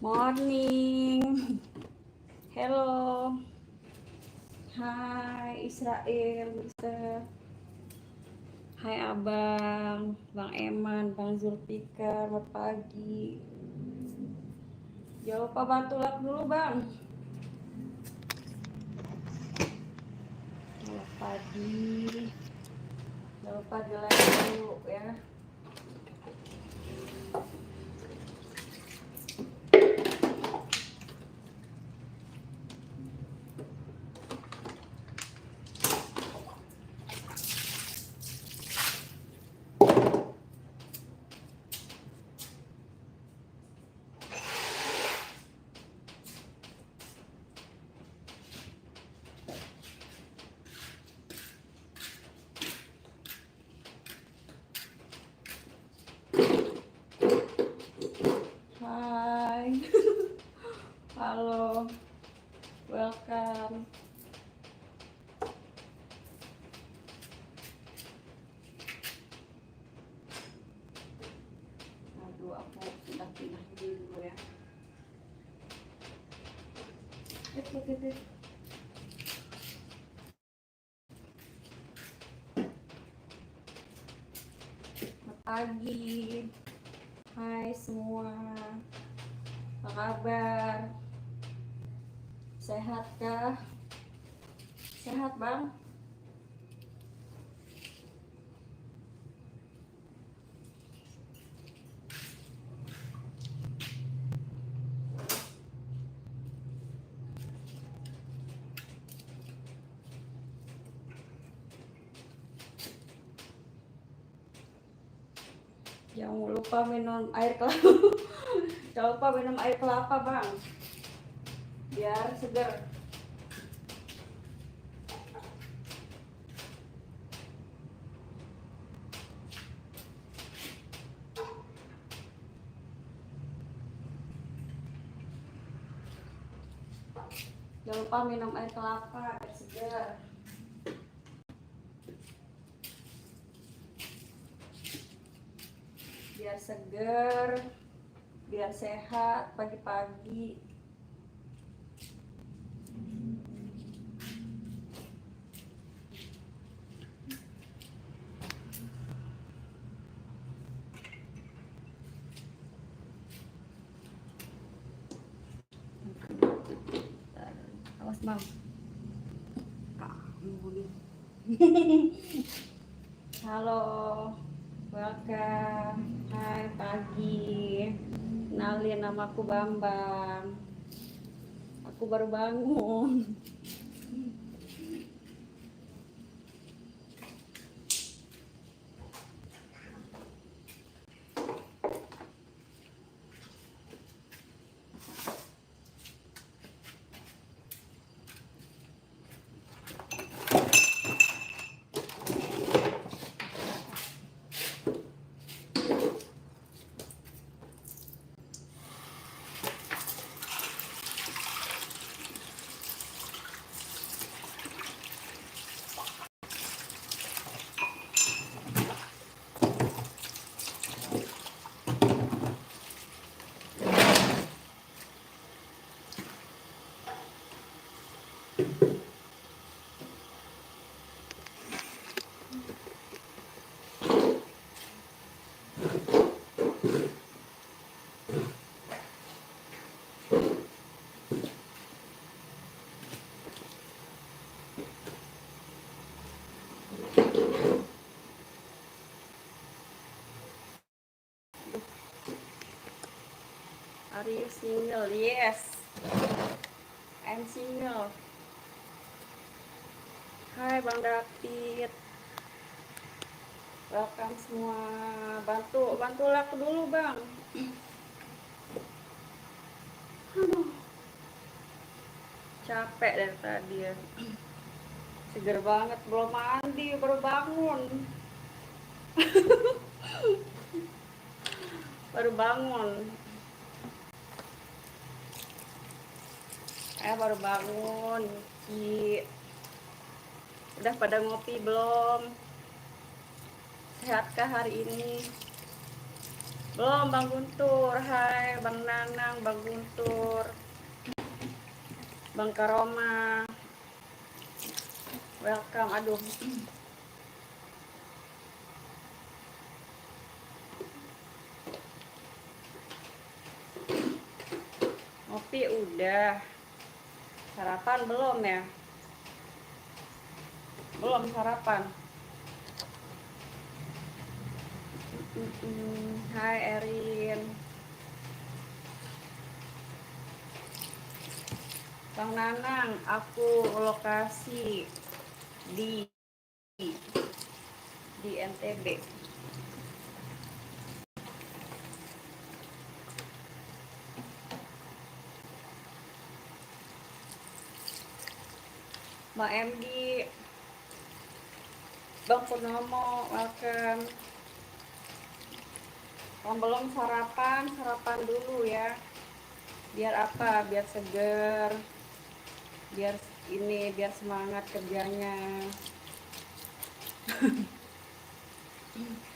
Morning. Hello. Hai Israel, Mister. Hai Abang, Bang Eman, Bang Zulfikar, selamat pagi. Jangan lupa bantu like dulu Bang. Selamat pagi. Jangan lupa di like dulu ya. Hai. Halo. Welcome. Aduh, aku pindah-pindah dulu ya. Selamat pagi. Hai semua. Apa kabar? Sehat kah? Sehat Bang? Jangan lupa minum air kelapa. Jangan lupa minum air kelapa Bang, biar segar. Jangan lupa minum air kelapa biar segar. Biar segar, biar sehat pagi-pagi. Awas Bang. Halo, welcome. Hai pagi. Kenalin, nama aku Bambang. Aku baru bangun. Are you single? Yes, I'm single. Hai Bang David. Welcome semua. Bantu like dulu Bang. Capek dari tadi ya. Seger banget, belum mandi, baru bangun. Baru bangun. Baru bangun. Udah pada ngopi belum? Sehatkah hari ini? Belum Bang Guntur. Hai Bang Nanang, Bang Guntur, Bang Karoma. Welcome. Aduh. Ngopi udah. Sarapan belum ya? Belum sarapan. Hai Erin. Bang Nanang, aku lokasi di NTB. Mbak MD, Bang Purnomo, welcome. Kalau belum sarapan, sarapan dulu ya. Biar apa? Biar seger. Biar semangat kerjanya.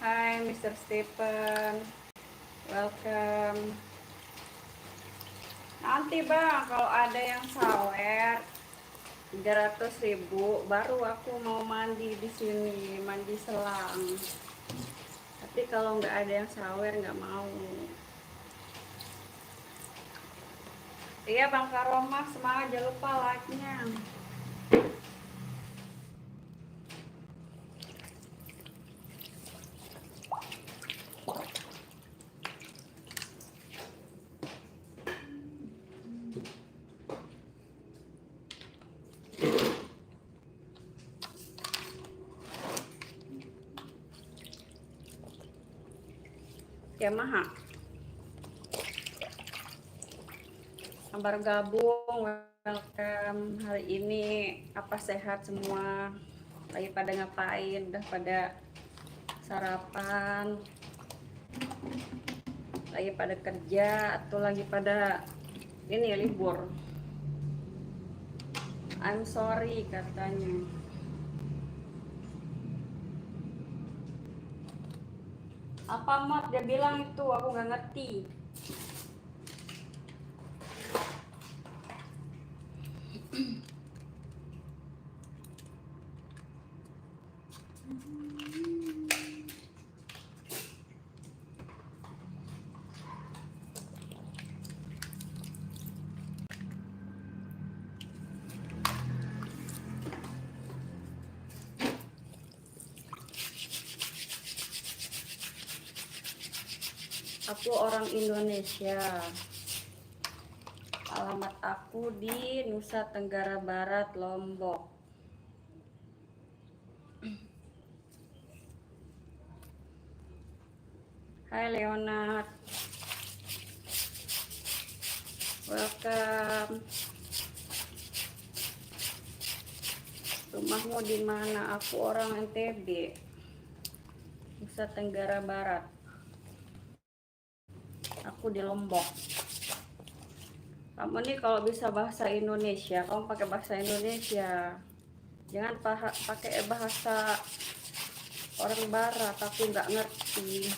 Hai Mr. Stephen, welcome. Nanti Bang, kalau ada yang sawer 300.000 baru aku mau mandi di sini, mandi selang. Tapi kalau nggak ada yang sawer nggak mau. Iya Bang Karoma, semangat, jangan lupa like-nya. Ya maha. Kabar gabung, welcome. Hari ini apa sehat semua? Lagi pada ngapain? Udah pada sarapan? Lagi pada kerja atau lagi pada ini libur? I'm sorry katanya. Apa Mat? Dia bilang itu, aku nggak ngerti. Aku orang Indonesia. Alamat aku di Nusa Tenggara Barat, Lombok. Hai Leonard. Welcome. Rumahmu di mana? Aku orang NTB, Nusa Tenggara Barat. Aku di Lombok. Kamu nih kalau bisa bahasa Indonesia, kamu pakai bahasa Indonesia. Jangan pakai bahasa orang Barat, aku nggak ngerti.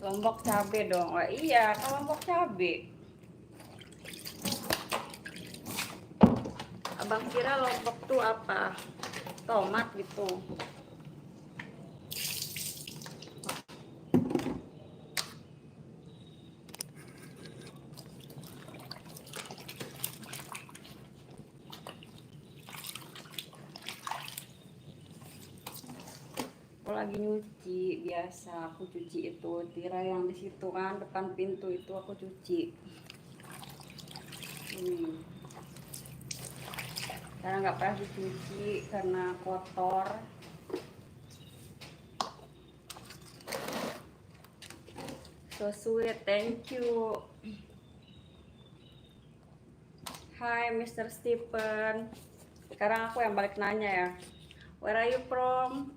Lombok cabe dong. Oh iya, kalau Lombok cabe. Abang kira Lombok tuh apa? Tomat gitu. Aku lagi nyuci, biasa aku cuci itu tirai yang di situ kan depan pintu itu aku cuci. Karena nggak pernah dicuci karena kotor. So sweet, thank you. Hai Mr. Stephen. Sekarang aku yang balik nanya ya. Where are you from?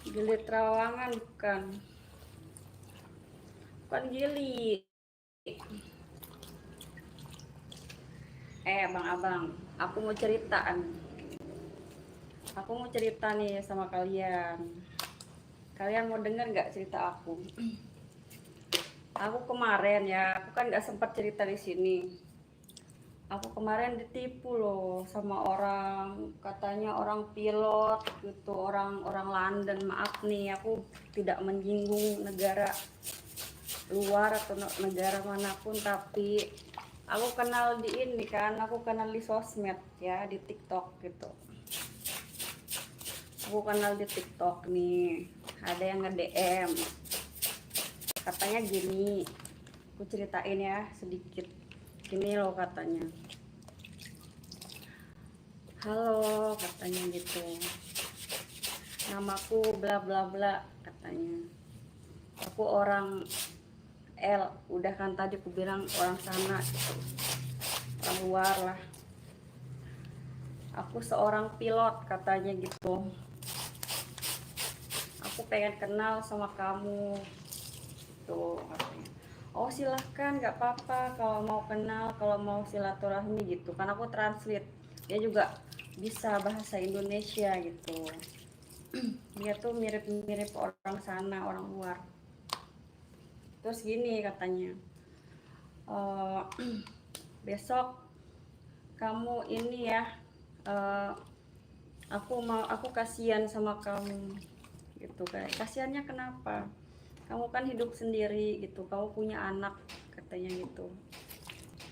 Gili Trawangan bukan? Bukan Gili. Abang-abang. Aku mau ceritaan. Aku mau cerita nih sama kalian. Kalian mau denger nggak cerita aku? Aku kemarin ya, aku kan nggak sempat cerita di sini. Aku kemarin ditipu loh sama orang, katanya orang pilot gitu, orang London. Maaf nih, aku tidak menyinggung negara luar atau negara manapun, tapi aku kenal di ini kan, aku kenal di sosmed ya, di TikTok gitu. Aku kenal di TikTok nih, ada yang nge-DM, katanya gini, aku ceritain ya sedikit. Gini loh katanya, halo katanya gitu, namaku bla bla bla katanya, aku orang L, udah kan tadi aku bilang orang sana gitu, orang luar lah, aku seorang pilot katanya gitu, aku pengen kenal sama kamu tuh katanya. Oh silahkan, nggak apa-apa kalau mau kenal, kalau mau silaturahmi gitu kan. Aku translate, dia juga bisa bahasa Indonesia gitu, dia tuh mirip-mirip orang sana, orang luar. Terus gini katanya, besok kamu ini ya, eh, aku kasihan sama kamu gitu. Kayak kasihannya kenapa, kamu kan hidup sendiri gitu, kamu punya anak katanya gitu.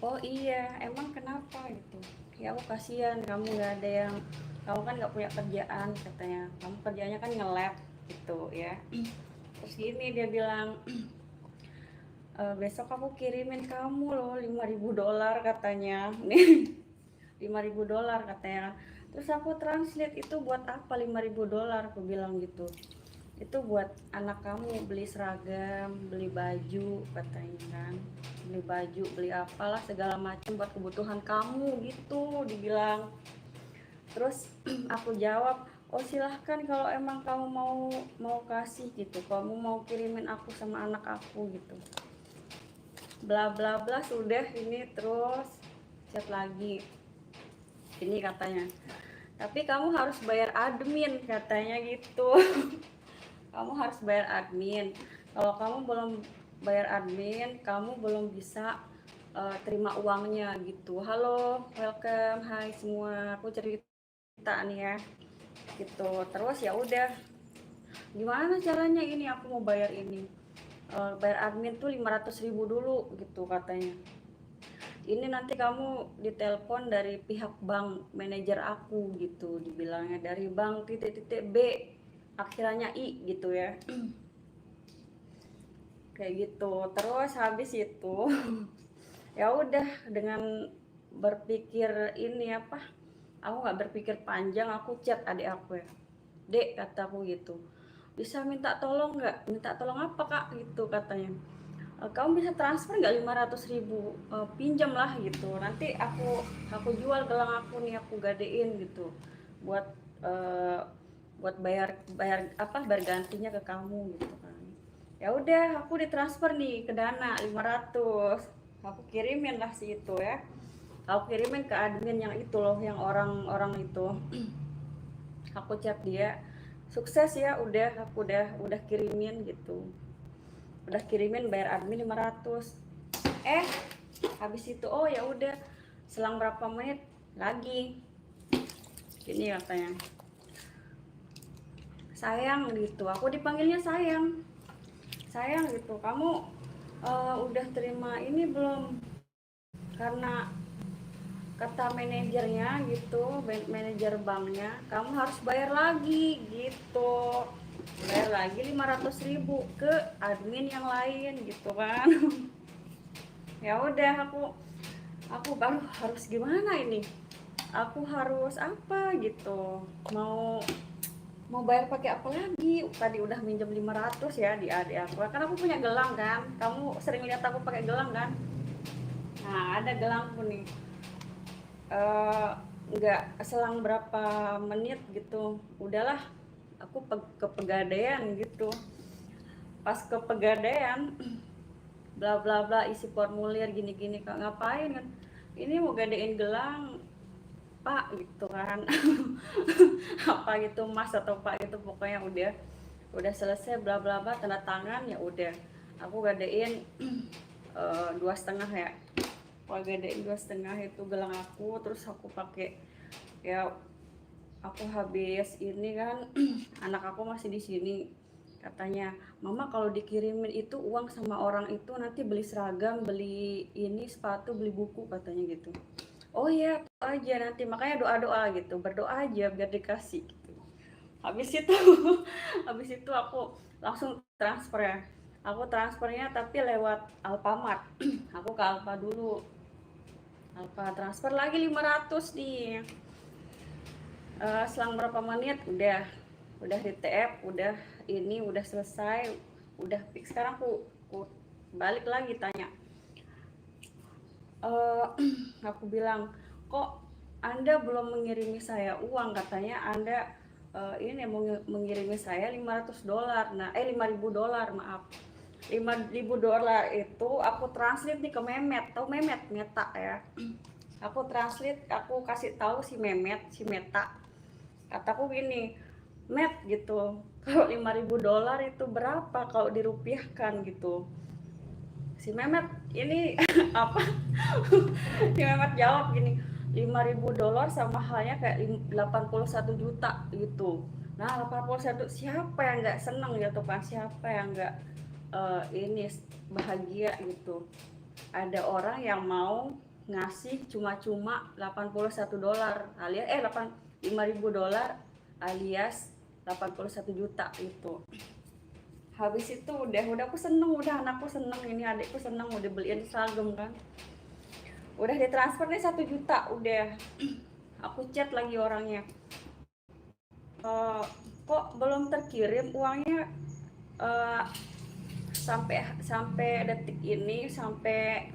Oh iya, emang kenapa gitu, ya aku kasihan kamu nggak ada yang, kamu kan nggak punya kerjaan katanya, kamu kerjanya kan nge-lab gitu ya. Terus gini dia bilang, besok aku kirimin kamu loh $5.000 katanya. Nih, $5.000 katanya. Terus aku translate, itu buat apa $5.000, aku bilang gitu. Itu buat anak kamu beli seragam, beli baju katanya kan, beli baju, beli apalah segala macam buat kebutuhan kamu gitu dibilang. Terus aku jawab, oh silahkan kalau emang kamu mau kasih gitu, kamu mau kirimin aku sama anak aku gitu, bla bla bla. Sudah ini terus chat lagi ini katanya, tapi kamu harus bayar admin katanya gitu. Kamu harus bayar admin, kalau kamu belum bayar admin kamu belum bisa terima uangnya gitu. Halo, welcome, hai semua, aku cerita nih ya gitu. Terus ya udah, gimana caranya ini aku mau bayar ini, bayar admin tuh 500.000 dulu gitu katanya. Ini nanti kamu ditelepon dari pihak bank, manajer aku gitu dibilangnya, dari bank titik titik B akhirnya I gitu ya. Kayak gitu. Terus habis itu ya udah, dengan berpikir ini apa, aku nggak berpikir panjang, aku chat adik aku ya, dek kataku gitu, bisa minta tolong nggak? Minta tolong apa kak gitu katanya. Kamu bisa transfer nggak 500.000, pinjam lah gitu, nanti aku jual gelang aku nih, aku gadein gitu buat eh, buat bayar bayar apa, bayar gantinya ke kamu gitu kan. Ya udah, aku ditransfer nih ke Dana 500, aku kirimin lah si itu ya, aku kirimin ke admin yang itu loh, yang orang-orang itu. Aku chat dia, sukses ya, udah kirimin gitu, udah kirimin bayar admin 500. Habis itu oh ya udah, selang berapa menit lagi ini katanya, sayang gitu, aku dipanggilnya sayang, sayang gitu, kamu udah terima ini belum, karena kata manajernya gitu, manajer banknya, kamu harus bayar lagi gitu, bayar lagi 500.000 ke admin yang lain gitu kan. Ya udah, aku baru harus gimana ini, aku harus apa gitu, mau bayar pakai apa lagi, tadi udah minjem 500 ya di adik aku kan, aku punya gelang kan, kamu sering lihat aku pakai gelang kan. Nah ada gelangku nih, nggak selang berapa menit gitu, udahlah aku ke pegadaian gitu. Pas ke pegadaian, bla bla bla, isi formulir gini gini, kak ngapain kan, ini mau gadein gelang, Pak gitu kan. Apa gitu Mas atau Pak gitu, pokoknya udah selesai bla bla bla, tanda tangan, ya udah aku gadein 2,5 ya. Aku gadein 2,5 itu gelang aku, terus aku pakai, ya aku habis ini kan. Anak aku masih di sini, katanya mama kalau dikirimin itu uang sama orang itu nanti beli seragam, beli ini sepatu, beli buku, katanya gitu. Oh iya aja nanti, makanya doa-doa gitu, berdoa aja biar dikasih gitu. Habis itu habis itu aku langsung transfer ya. Aku transfernya tapi lewat Alfamart. Aku ke Alfa dulu. Alfa transfer lagi 500 nih. Selang berapa menit udah di TF, udah ini udah selesai, udah fix. Sekarang aku balik lagi tanya. Aku bilang, kok Anda belum mengirimi saya uang, katanya Anda ini mau mengirimi saya $500. Nah, $5.000, maaf. $5.000 itu aku translate nih ke Memet. Tahu Memet? Meta ya. Aku translate, aku kasih tahu si Memet, si Meta. Kataku gini, Met gitu, kalau $5.000 itu berapa kalau dirupiahkan gitu. Si Memet ini apa? Si Memet jawab gini, $5.000 sama halnya kayak 81 juta gitu. Nah, 81, siapa yang nggak seneng gitu kan, siapa yang nggak ini bahagia gitu. Ada orang yang mau ngasih cuma-cuma $81 alias $5.000 alias 81 juta itu. Habis itu udah aku seneng, udah anakku seneng, ini adikku seneng, udah beliin seragam kan, udah ditransfer nih 1 juta. Udah aku chat lagi orangnya, kok belum terkirim uangnya, sampai detik ini, sampai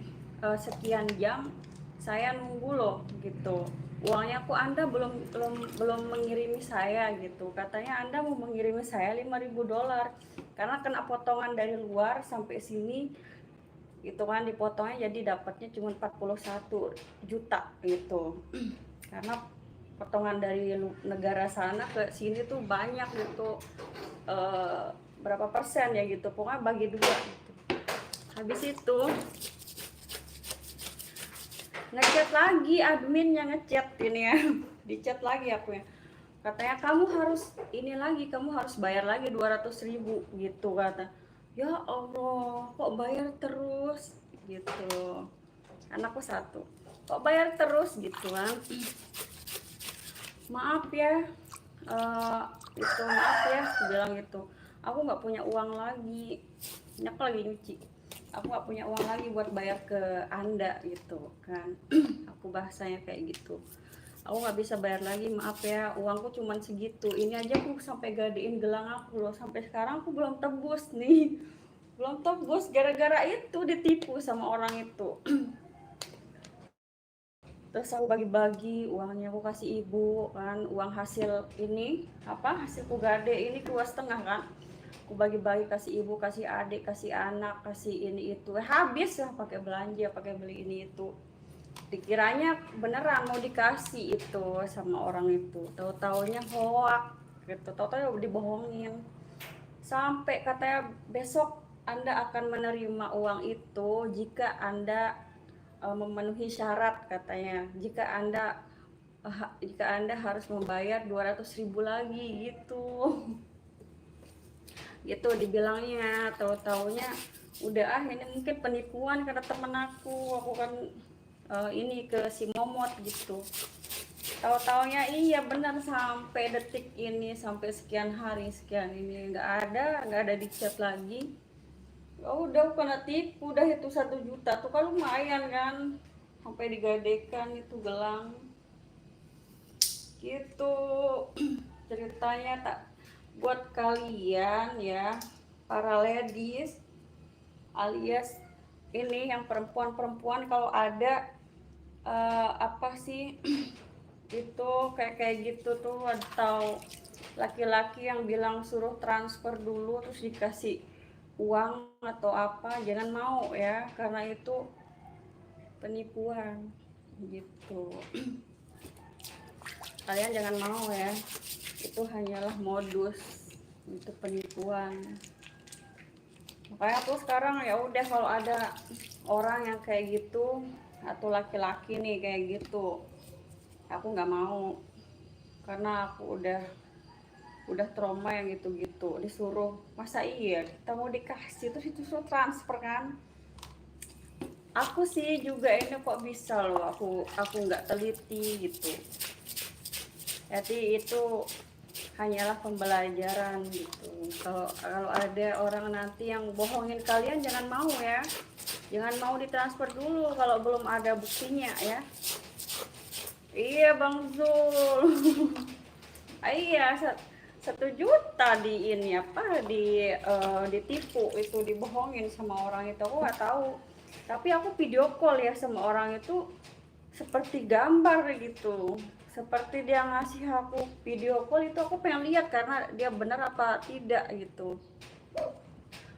sekian jam saya nunggu loh gitu, uangnya kok Anda belum mengirimi saya gitu. Katanya Anda mau mengirimi saya $5.000 karena kena potongan dari luar sampai sini gitu kan, dipotongnya jadi dapatnya cuma 41 juta gitu. Karena potongan dari negara sana ke sini tuh banyak gitu, berapa persen ya gitu, pokoknya bagi dua gitu. Habis itu ngechat lagi, admin yang ngechat ini ya. Dicat lagi aku ya, katanya kamu harus ini lagi, kamu harus bayar lagi 200.000 gitu kata. Ya Allah, kok bayar terus gitu. Anakku satu, kok bayar terus gitu kan. Maaf ya, itu maaf ya, aku bilang gitu, aku nggak punya uang lagi, ini aku lagi nyuci, aku nggak punya uang lagi buat bayar ke Anda gitu kan. Aku bahasanya kayak gitu, aku nggak bisa bayar lagi, maaf ya, uangku cuman segitu, ini aja aku sampai gadein gelang aku loh, sampai sekarang aku belum tebus nih. Belum tebus gara-gara itu ditipu sama orang itu. Terus aku bagi-bagi uangnya, aku kasih ibu kan, uang hasil ini apa, hasilku gade ini 2,5 kan, aku bagi-bagi, kasih ibu, kasih adik, kasih anak, kasih ini itu, habis lah pakai belanja, pakai beli ini itu. Dikiranya beneran mau dikasih itu sama orang itu, tahu-taunya hoak gitu, tahu-tahu dibohongin. Sampai katanya besok Anda akan menerima uang itu jika Anda memenuhi syarat, katanya. Jika anda harus membayar 200.000 lagi gitu. Gitu dibilangnya, tahu-taunya udah ini mungkin penipuan karena temen aku kan ini ke si Momot gitu. Tahu-taunya iya benar, sampai detik ini, sampai sekian hari sekian ini nggak ada di chat lagi. Oh, udah kena tipu, udah itu 1 juta tuh kan, lumayan kan, sampai digadekan itu gelang gitu. Ceritanya tak buat kalian ya, para ladies alias ini yang perempuan-perempuan, kalau ada apa sih itu kayak gitu tuh, atau laki-laki yang bilang suruh transfer dulu terus dikasih uang atau apa, jangan mau ya, karena itu penipuan gitu. Kalian jangan mau ya, itu hanyalah modus untuk penipuan. Makanya aku sekarang ya udah, kalau ada orang yang kayak gitu atau laki-laki nih kayak gitu, aku nggak mau, karena aku udah trauma yang gitu-gitu. Disuruh, masa iya kita mau dikasih terus itu suruh transfer kan. Aku sih juga ini kok bisa loh, aku nggak teliti gitu. Jadi itu hanyalah pembelajaran gitu. Kalau ada orang nanti yang bohongin kalian, jangan mau ya, jangan mau ditransfer dulu kalau belum ada buktinya ya. Iya Bang Zul. Iya, 1 juta di ini apa ditipu, itu dibohongin sama orang itu. Aku nggak tahu, tapi aku video call ya sama orang itu, seperti gambar gitu, seperti dia ngasih aku video call itu. Aku pengen lihat karena dia benar apa tidak gitu.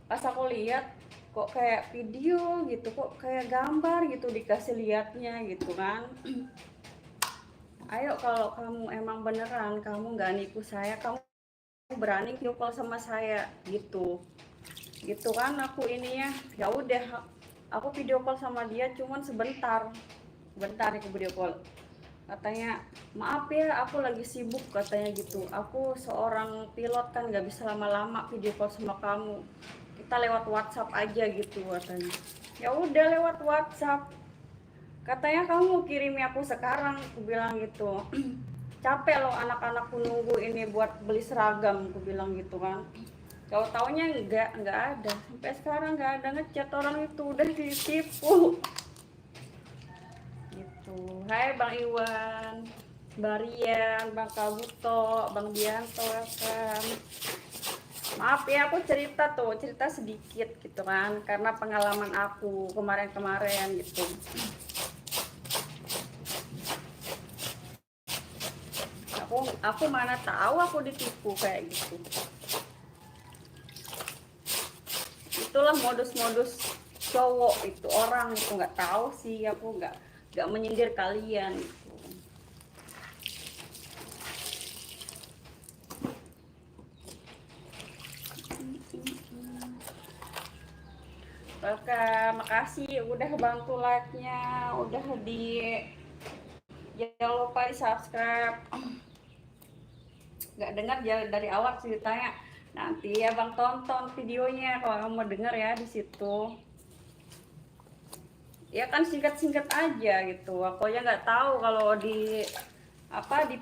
Pas aku lihat, kok kayak video gitu, kok kayak gambar gitu dikasih lihatnya gitu kan. Ayo, kalau kamu emang beneran kamu nggak nipu saya, kamu berani video call sama saya gitu gitu kan. Aku ininya ya udah, aku video call sama dia cuman sebentar, bentar aku video call. Katanya, maaf ya aku lagi sibuk katanya gitu, aku seorang pilot kan nggak bisa lama-lama video call sama kamu, kita lewat WhatsApp aja gitu katanya. Ya udah, lewat WhatsApp. Katanya, kamu kirimi aku sekarang, aku bilang gitu. Capek loh anak-anakku nunggu ini buat beli seragam, aku bilang gitu kan. Kalau taunya nggak ada, sampai sekarang nggak ada ngechat orang itu, udah ditipu gitu. Hai Bang Iwan, Bang Rian, Bang Kabuto, Bang Dianto, kan. Maaf ya, aku cerita sedikit gitu kan, karena pengalaman aku kemarin-kemarin gitu. Aku mana tahu aku ditipu kayak gitu. Itulah modus-modus cowok itu, orang itu nggak tahu sih, aku nggak menyindir kalian gitu. Oke, makasih udah bantu like-nya, udah jangan lupa di subscribe. Nggak dengar dari awal ceritanya, nanti ya Bang tonton videonya kalau kamu mau denger ya di situ. Ya kan singkat-singkat aja gitu. Aku aja nggak tahu kalau di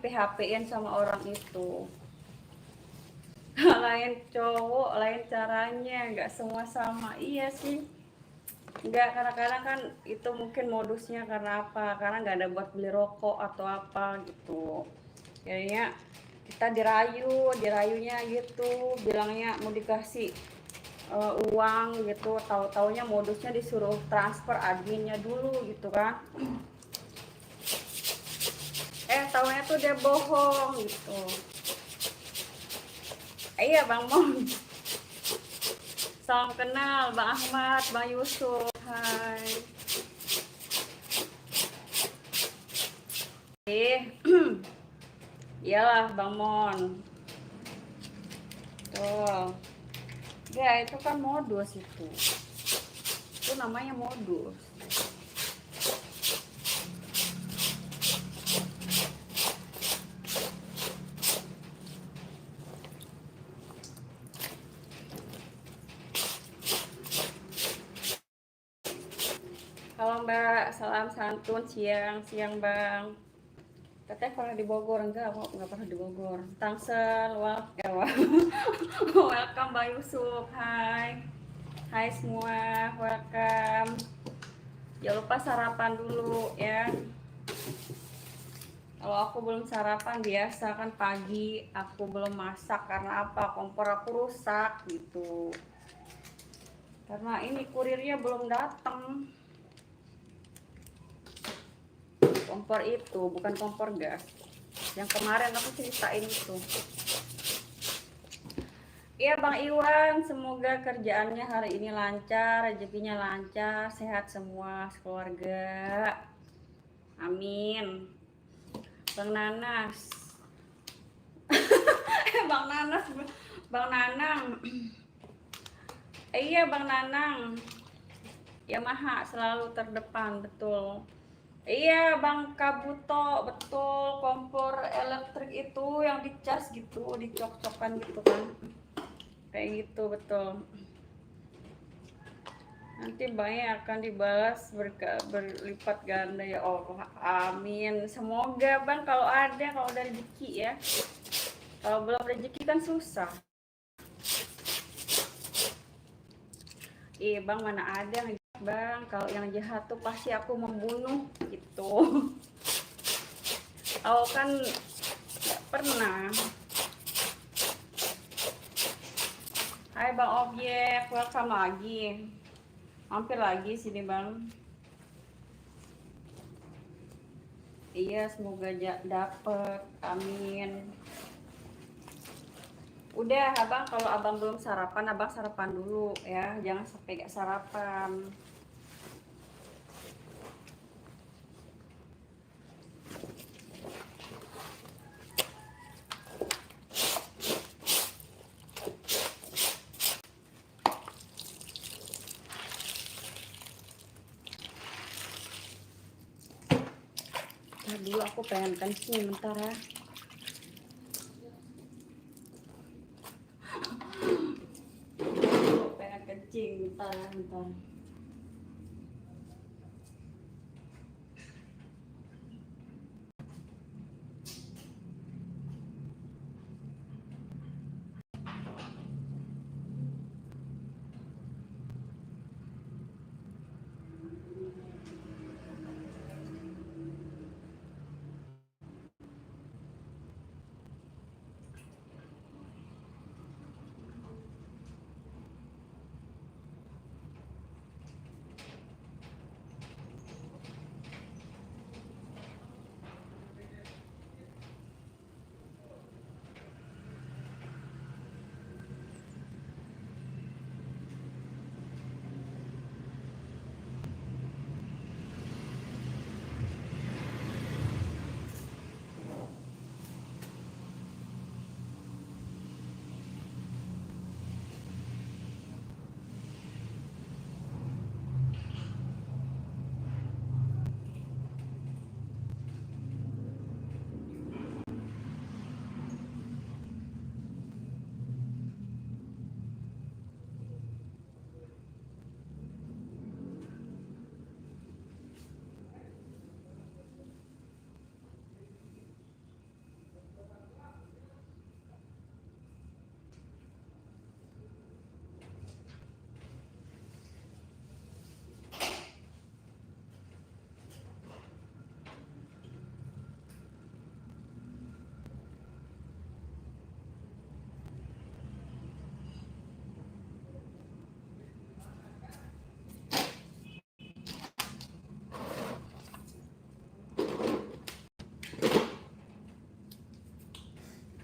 PHP-in sama orang itu. Lain cowok, lain caranya, nggak semua sama. Iya sih. Nggak, kadang-kadang kan itu mungkin modusnya karena apa? Karena nggak ada buat beli rokok atau apa gitu. Jadinya kita dirayunya gitu, bilangnya mau dikasih uang gitu, tahu-taunya modusnya disuruh transfer adminnya dulu gitu kan. Tahunya tuh dia bohong gitu. Iya Bang Mon, salam kenal Bang Ahmad, Bang Yusuf, hai. Iyalah Bang Mon tuh ya, itu kan modus, itu namanya modus. Halo Mbak, salam santun siang Bang. Teteh pernah di Bogor? Enggak, aku nggak pernah di Bogor. Tangsel, welcome Mbak Yusuf, hai. Hai semua, welcome. Jangan lupa sarapan dulu ya. Kalau aku belum sarapan, biasa kan pagi aku belum masak, karena apa? Kompor aku rusak gitu. Karena ini kurirnya belum datang. Kompor itu bukan kompor gas yang kemarin aku ceritain itu. Iya Bang Iwan, semoga kerjaannya hari ini lancar, rezekinya lancar, sehat semua keluarga, amin. Bang Nanas. Bang Nanas, Bang Nanang. Iya Bang Nanang. Yamaha selalu terdepan, betul. Iya Bang Kabuto, betul. Kompor elektrik itu yang dicas gitu, dicok-cokan gitu kan. Kayak gitu, betul. Nanti banknya akan dibalas berlipat ganda ya Allah. Amin. Semoga Bang, kalau ada rezeki ya. Kalau belum rezeki kan susah. Bang, mana ada yang jahat Bang. Kalau yang jahat tuh pasti aku membunuh gitu. Aku kan gak pernah. Hai Bang Objek, welcome lagi. Mampir lagi sini Bang. Iya, semoga dapet. Amin. Udah Abang, kalau Abang belum sarapan, Abang sarapan dulu ya. Jangan sampai gak sarapan. Nah, dulu aku pengen kencing bentar ya. Pengen kencing bentar ya, bentar.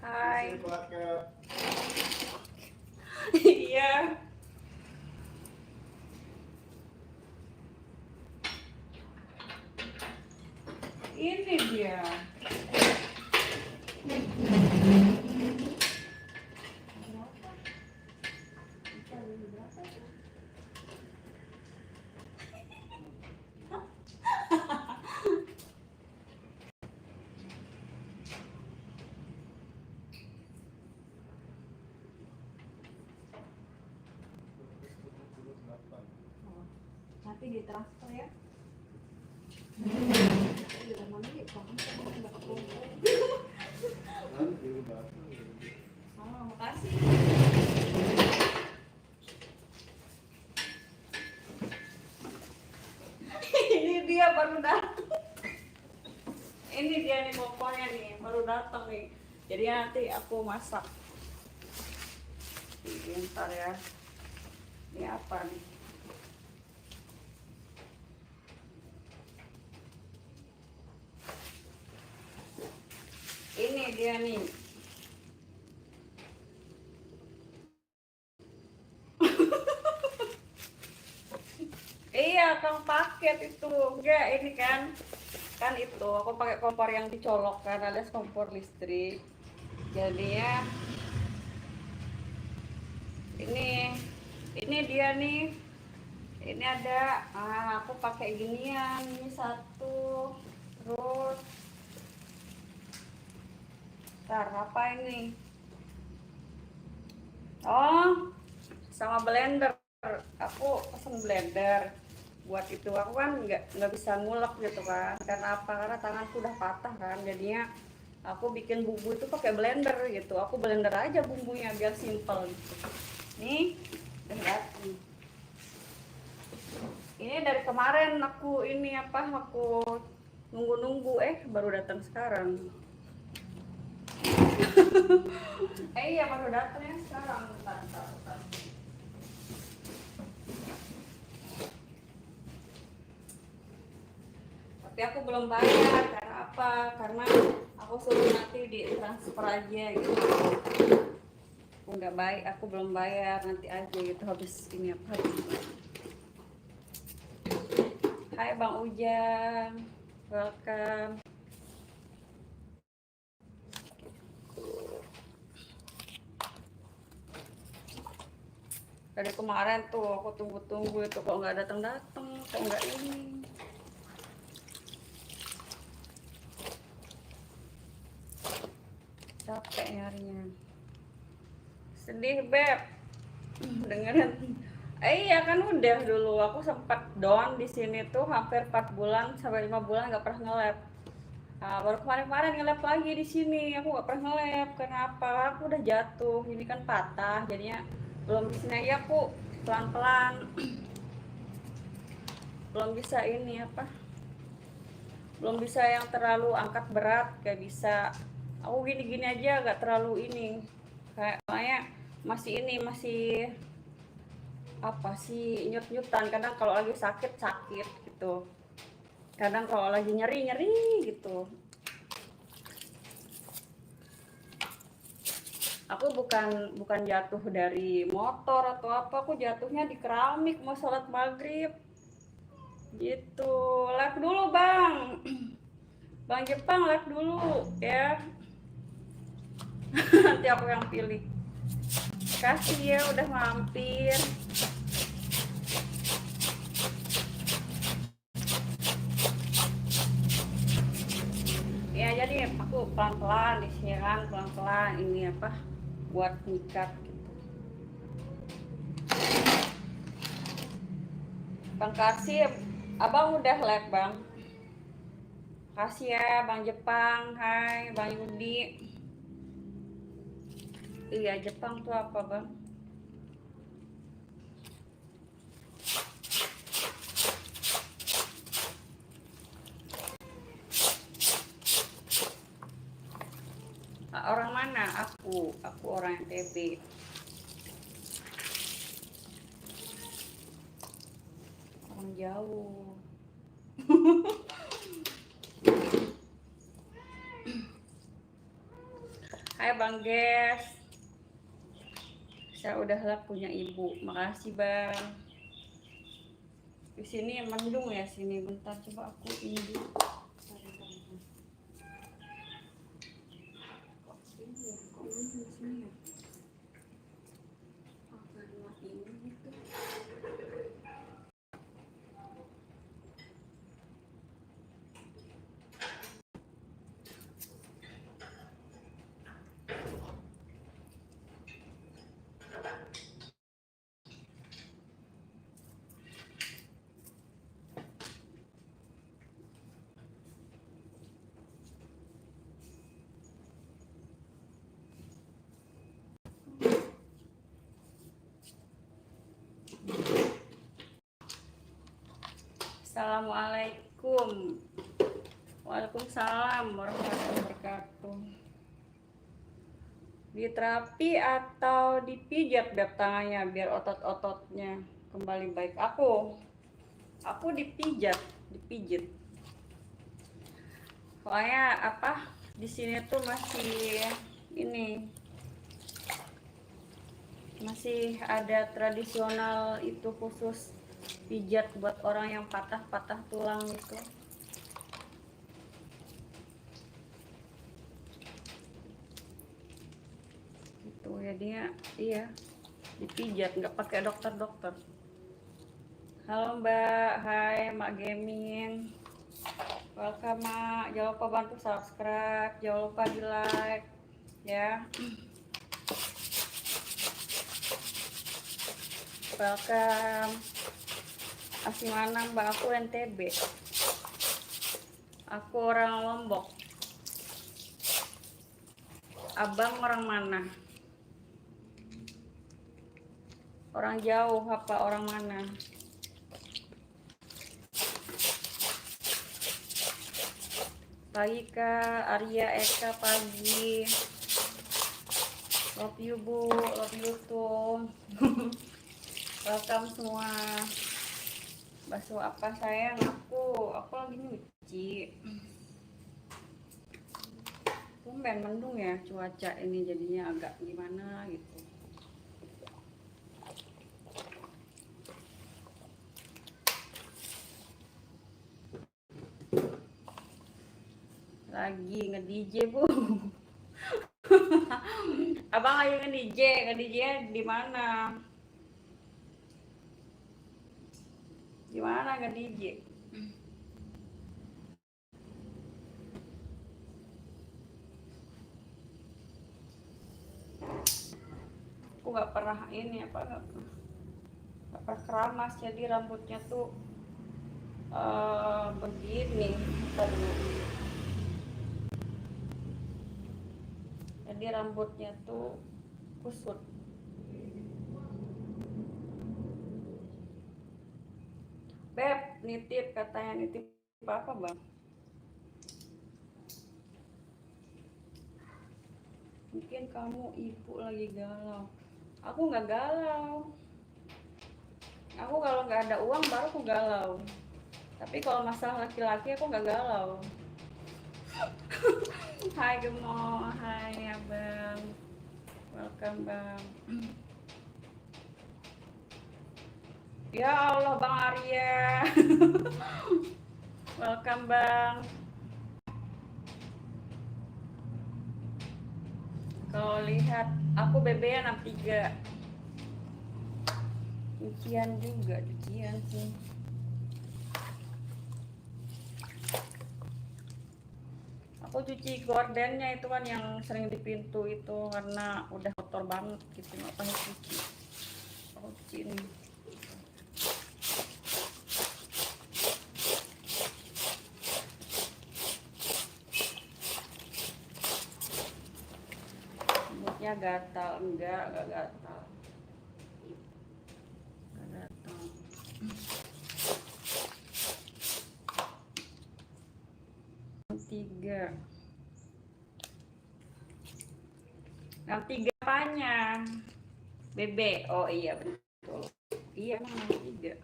Hai. Iya. Ini dia. Nanti ditransfer ya. Oh, makasih. Ini dia baru datang. Ini dia nih pokoknya nih baru datang nih. Jadi nanti aku masak. Bentar ya. Ini apa nih? Ini dia nih. Iya, Kang paket itu. Enggak, ini kan kan itu aku pakai kompor yang dicolok kan, alias kompor listrik. Jadinya ini dia nih, ini ada, aku pakai ginian, ini satu, terus ntar apa ini, oh sama blender. Aku pesen blender buat itu. Aku kan nggak bisa ngulek gitu kan, karena apa, karena tanganku udah patah kan. Jadinya aku bikin bumbu itu pakai blender gitu. Aku blender aja bumbunya biar simple gitu. Nih udah datang. Ini dari kemarin aku ini apa, aku nunggu-nunggu, baru datang sekarang. Iya baru datangnya sekarang. Bentar. Tapi aku belum bayar. Karena apa? Karena aku suruh nanti di transfer aja gitu. Aku nggak baik, aku belum bayar, nanti aja gitu habis ini apa. Hai Bang Ujang, welcome. Dari kemarin tuh aku tunggu-tunggu itu kok nggak datang-datang, kok nggak ini. Capek nyarinya. Sedih Beb, dengerin. Iya kan udah dulu aku sempat down di sini tuh hampir 4 bulan sampai 5 bulan nggak pernah nge-lab. Nah, baru kemarin nge-lab lagi di sini. Aku nggak pernah nge-lab. Kenapa? Aku udah jatuh. Ini kan patah, jadinya belum di sini aja aku pelan-pelan. Belum bisa ini apa? Belum bisa yang terlalu angkat berat, kayak bisa. Aku gini-gini aja nggak terlalu ini. Kayak masih apa sih, nyut-nyutan. Kadang kalau lagi sakit gitu, kadang kalau lagi nyeri gitu. Aku bukan jatuh dari motor atau apa, aku jatuhnya di keramik mau sholat maghrib gitu. Live dulu Bang. Bang Jepang live dulu ya. Nanti aku yang pilih. Kasih ya udah mampir. Ya jadi aku pelan-pelan di sini kan, pelan-pelan ini apa, buat nyikat gitu. Bang kasih, abang udah live Bang. Kasih ya Bang Jepang, hai Bang Yudi. Iya Jepang tuh apa Bang? Orang mana? Aku orang NTB. Orang jauh. Hai Bang Ges. Saya udah lah punya ibu. Makasih Bang. Di sini mendung ya sini. Bentar coba aku ini. Assalamualaikum. Waalaikumsalam warahmatullahi wabarakatuh. Diterapi atau dipijat Beb tangannya biar otot-ototnya kembali baik? Aku dipijat, dipijit. Soalnya apa, di sini tuh masih ada tradisional itu khusus pijat buat orang yang patah tulang gitu. gitu, jadinya iya dipijat nggak pakai dokter. Halo Mbak, hai Mak Gaming, welcome Mak. Jangan lupa bantu subscribe, jangan lupa di like ya. Welcome. Asli mana Mbak? Aku NTB. Aku orang Lombok. Abang orang mana? Orang jauh apa orang mana? Pagi Kak, Arya, Eka pagi. Love you Bu, love you tuh. Welcome semua. Bakso apa sayang? Aku lagi nyuci. Tumben mendung ya cuaca ini, jadinya agak gimana gitu. Lagi nge-DJ Bu. Abang lagi nge-DJ di mana? Gimana nge-DJ? Aku nggak pernah ini apa nggak pernah keramas, jadi rambutnya tuh begini jadi rambutnya tuh kusut. Beb, nitip katanya, nitip apa Bang? Mungkin kamu ibu lagi galau. Aku nggak galau. Aku kalau nggak ada uang baru aku galau. Tapi kalau masalah laki-laki aku nggak galau. Hai Gemo, hai Abang. Welcome Bang. Ya Allah Bang Arya. Welcome Bang. Kalau lihat aku BB-nya 63. Cucian juga, cucian sih. Aku cuci gordennya itu kan yang sering di pintu itu, karena udah kotor banget gitu, nggak pakai cuci. Aku cuci ini. Rambutnya gatal, enggak gatal. Enggak gatal. Yang tiga apanya? BB. Oh iya betul. Iya emang 3.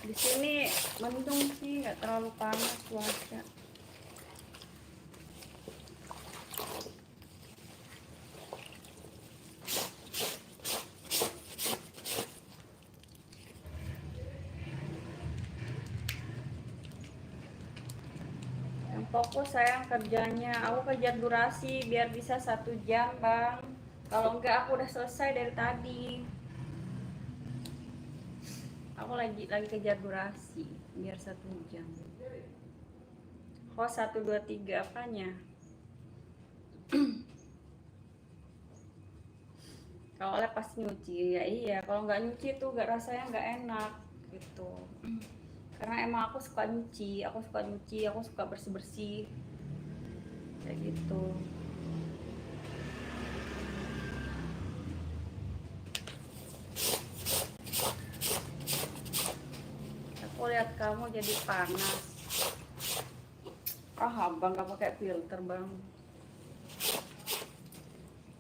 Di sini mendung sih, nggak terlalu panas cuaca. Fokus sayang kerjanya. Aku kejar durasi biar bisa 1 jam Bang. Kalau enggak aku udah selesai dari tadi. Aku lagi kejar durasi biar 1 jam. Host 1 2 3 apanya? Kalau oleh pasti nyuci ya, iya. Kalau nggak nyuci tuh nggak, rasanya nggak enak gitu. Karena emang aku suka nyuci, aku suka bersih kayak gitu. Aku lihat kamu jadi panas. Abang nggak pakai filter Bang,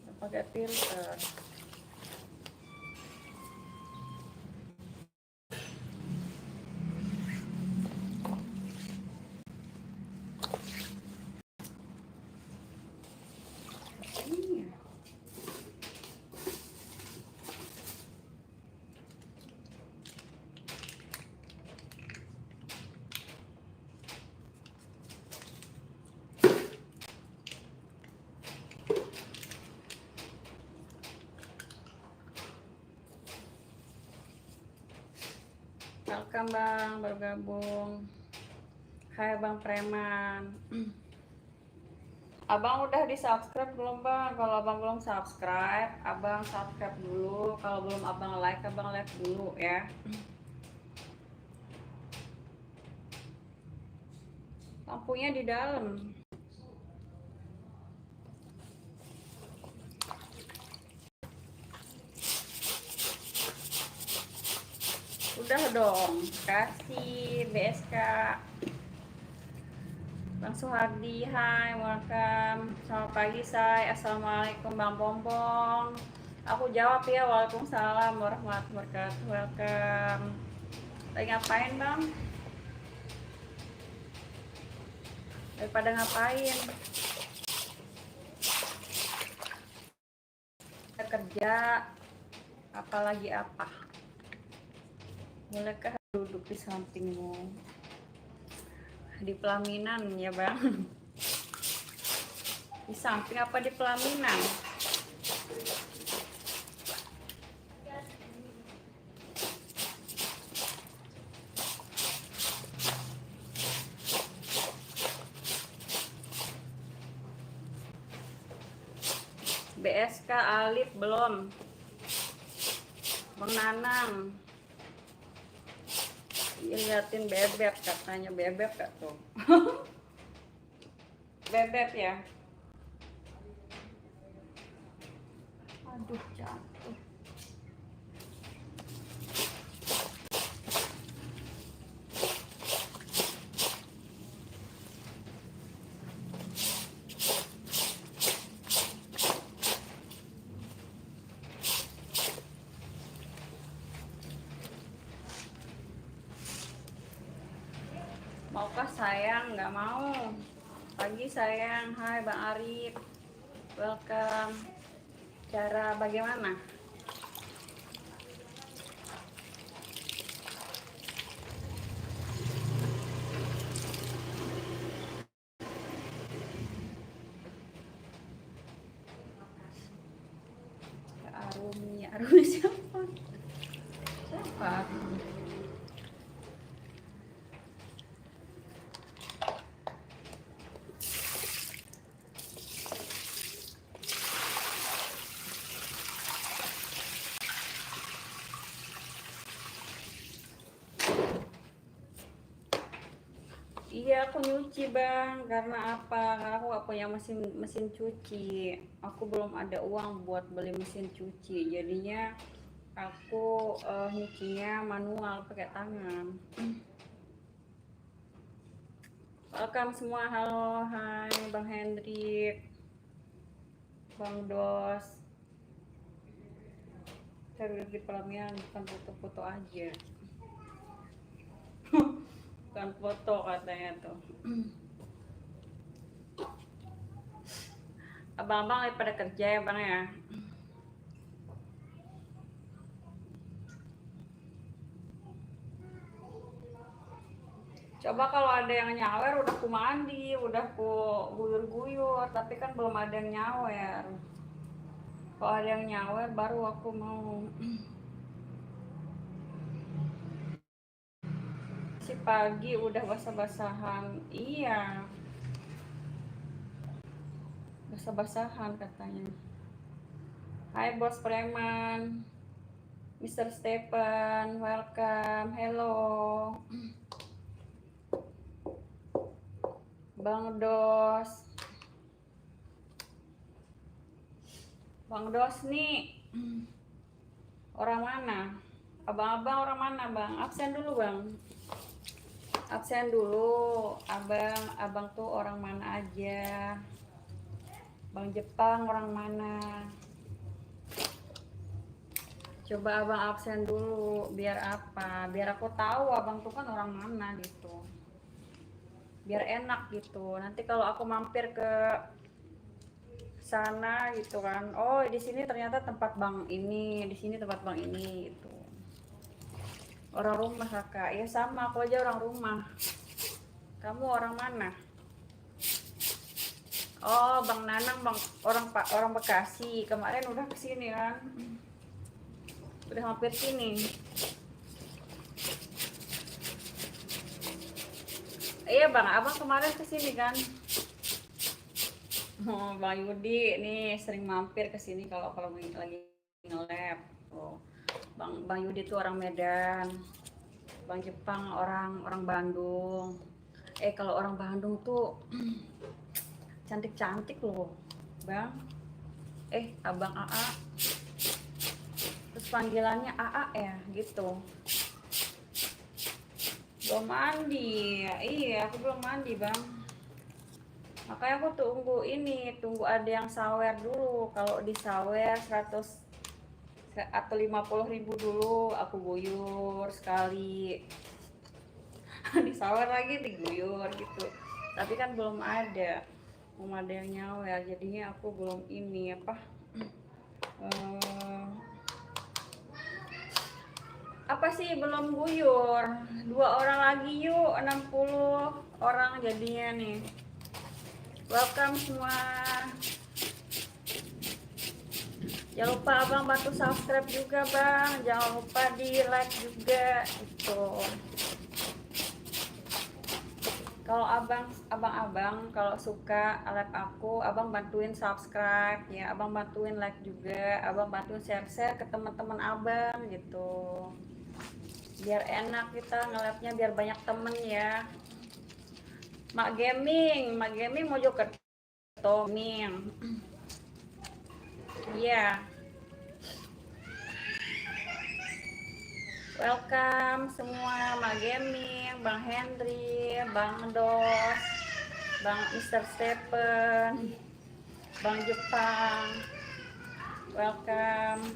nggak pakai filter. Welcome bang, bergabung. Hai bang preman. Abang udah di subscribe belum bang? Kalau abang belum subscribe, abang subscribe dulu. Kalau belum abang like dulu ya. Lampunya di dalam. Udah dong, kasih BSK. Bang Suhardi, hai, welcome. Selamat pagi, say. Assalamualaikum, Bang Pompong. Aku jawab ya, waalaikumsalam warahmatullahi wabarakatuh. Welcome. Lagi ngapain, Bang? Daripada ngapain? Kita kerja, apalagi apa? Bolehkah duduk di sampingmu? Di pelaminan ya bang? Di samping apa di pelaminan? BSK Alif belum. Bang Nanang, liatin bebek katanya. Bebek gak tuh? Bebek ya. Aduh jatuh. Maukah sayang? Nggak mau. Pagi sayang. Hai Bang Arif, welcome. Cara bagaimana? Arumi siapa? Siapa? Iya aku nyuci bang, karena apa? Karena aku gak punya mesin cuci. Aku belum ada uang buat beli mesin cuci, jadinya aku nyucinya manual pakai tangan. Welcome semua, halo, hai Bang Hendrik, Bang Dos. Saya di pelaminan bukan foto-foto aja. Bukan foto katanya tuh. Abang-abang lagi pada kerja ya bang ya. Coba kalau ada yang nyawer udah ku mandi, udah ku guyur-guyur, tapi kan belum ada yang nyawer. Kalau ada yang nyawer baru aku mau. Si pagi udah basah-basahan. Iya. Basah-basahan katanya. Hai Bos Preman. Mr. Stephen, welcome. Hello. Bang Dos. Bang Dos nih. Orang mana? Abang-abang orang mana bang? Absen dulu bang. Absen dulu. Abang tuh orang mana aja? Bang Jepang orang mana? Coba abang absen dulu. Biar apa? Biar aku tahu abang tuh kan orang mana gitu. Biar enak gitu. Nanti kalau aku mampir ke sana gitu kan, oh di sini ternyata tempat bang ini, di sini tempat bang ini gitu. Orang rumah kakak, ya sama aku aja orang rumah. Kamu orang mana? Oh Bang Nanang, bang orang Bekasi. Kemarin udah kesini kan, udah hampir sini. Iya bang, abang kemarin kesini kan. Oh, Bang Yudi nih sering mampir ke sini kalau kalau lagi nge-lab. Oh, Bang Yudi tuh orang Medan, Bang Jepang orang orang Bandung. Kalau orang Bandung tuh cantik-cantik loh, Bang. Abang AA. Terus panggilannya AA ya, gitu. Belum mandi. Iya, aku belum mandi, Bang. Makanya aku tunggu ada yang sawer dulu. Kalau di sawer 100 atau 50.000 dulu aku guyur sekali. Di sawer lagi diguyur gitu. Tapi kan belum ada yang nyawer, jadinya aku belum ini eh, apa sih belum guyur. 2 orang lagi yuk, 60 orang jadinya nih. Welcome semua. Jangan lupa abang bantu subscribe juga bang, jangan lupa di like juga itu. Kalau abang kalau suka live aku, abang bantuin subscribe ya, abang bantuin like juga, abang bantuin share ke teman-teman abang gitu, biar enak kita nge-live-nya, biar banyak temen ya. Mak Gaming mau juga ke Toming. Iya. Welcome semua, Mak Gaming, Bang Henry, Bang Dos, Bang Mr. Stephen, Bang Jepang. Welcome.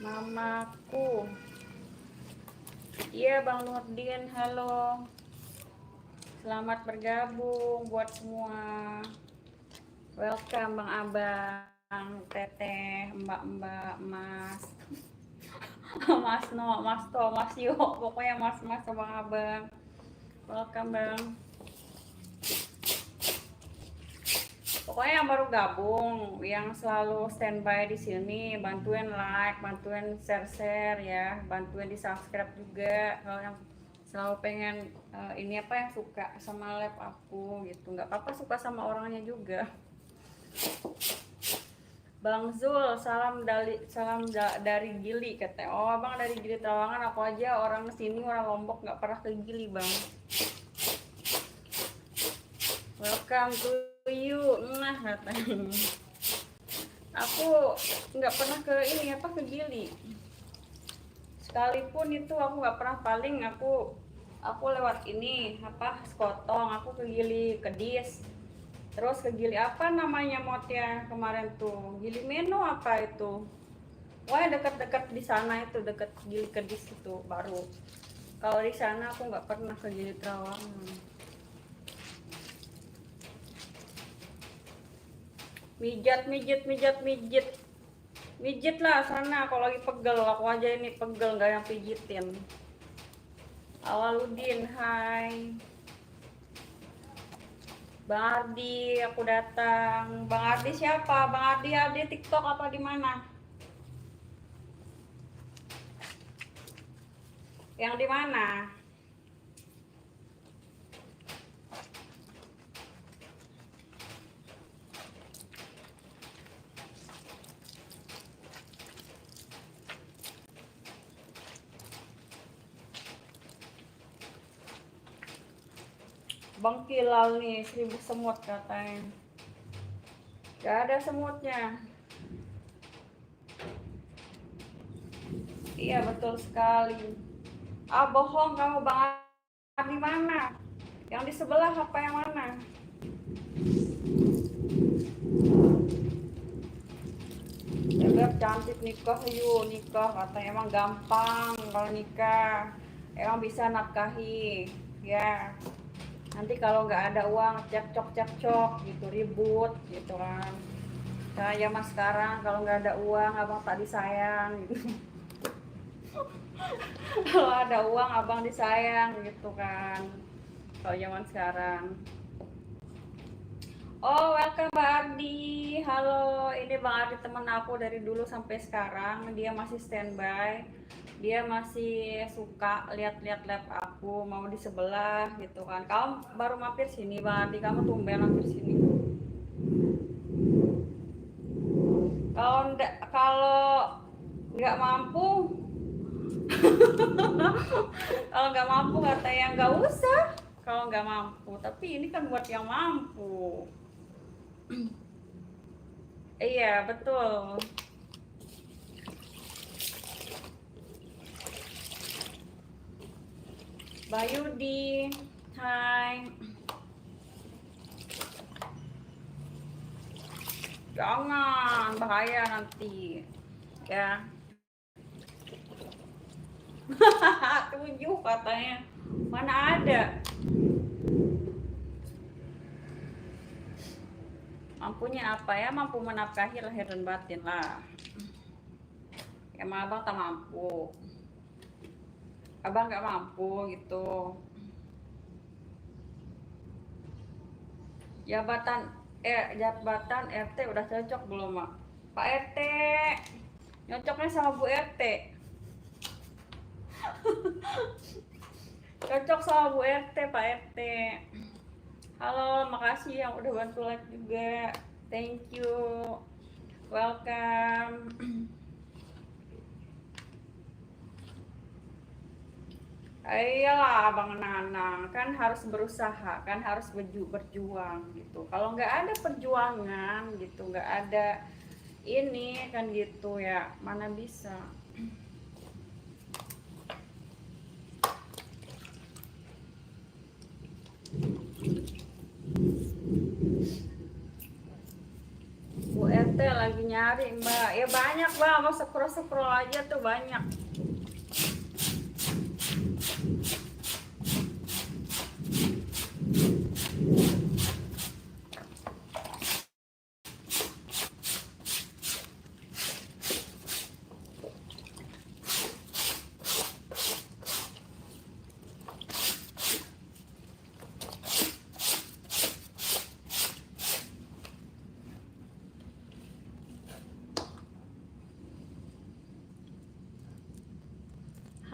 Mamaku. Iya, Bang Nurdin, halo. Selamat bergabung buat semua. Welcome Bang Abang, Teteh, Mbak-mbak, Mas. Mas No, Mas To, Mas Yo, pokoknya Mas Bang Abang. Welcome Bang. Pokoknya yang baru gabung, yang selalu standby di sini, bantuin like, bantuin share ya, bantuin di subscribe juga. Kalau yang selalu pengen ini yang suka sama live aku gitu, nggak apa-apa suka sama orangnya juga. Bang Zul, dari Gili katanya. Oh abang dari Gili Trawangan, aku aja orang sini, orang Lombok, nggak pernah ke Gili bang. Welcome to you, nah katanya. Aku nggak pernah ke ke Gili. Sekalipun itu aku nggak pernah, paling aku lewat Sekotong, aku ke Gili Kedis, terus ke Gili apa namanya motnya kemarin tuh, Gili Meno apa itu, wah dekat-dekat di sana itu, dekat Gili Kedis itu baru. Kalau di sana aku nggak pernah ke Gili Trawangan. Mijit lah sana kalau lagi pegel, aku aja ini pegel nggak yang pijitin. Awaludin, hai. Bang Ardi, aku datang. Bang Ardi siapa? Bang Ardi TikTok apa di mana? Yang di mana? Bang Kilal nih, 1000 semut katanya. Gak ada semutnya. Iya betul sekali. Bohong kamu Bang Ardi, mana? Yang di sebelah apa yang mana? Beb cantik, nikah yuk, nikah katanya, emang gampang kalau nikah, emang bisa nafkahi ya. Nanti kalau nggak ada uang cekcok gitu, ribut gitu kan. Kayak mas sekarang kalau nggak ada uang abang tak disayang gitu. Kalau ada uang abang disayang gitu kan, kalau zaman sekarang. Oh, welcome Mbak Ardi. Halo, ini Bang Ardi teman aku dari dulu sampai sekarang. Dia masih standby. Dia masih suka lihat-lihat lab aku, mau di sebelah gitu kan. Kamu baru mampir sini Bang Ardi, kamu tumben mampir sini. Kalau nggak mampu, kalau nggak mampu kata yang nggak usah. Kalau nggak mampu, tapi ini kan buat yang mampu. Iya, betul. Bayudi, hai. Jangan, bahaya nanti. Ya. 7 katanya. Mana ada. Mampunya apa ya? Mampu menafkahi lahir dan batin lah. Emang abang tak mampu. Abang nggak mampu gitu. Jabatan RT udah cocok belum, Mak? Pak RT, nyocoknya sama Bu RT. Cocok sama Bu RT, Pak RT. Halo, makasih yang udah bantu like juga. Thank you. Welcome. Iyalah Bang Nanang, kan harus berusaha, kan harus berjuang gitu. Kalau nggak ada perjuangan gitu, nggak ada ini kan gitu ya, mana bisa. Bu RT lagi nyari Mbak, ya banyak Mbak, mau scroll aja tuh banyak.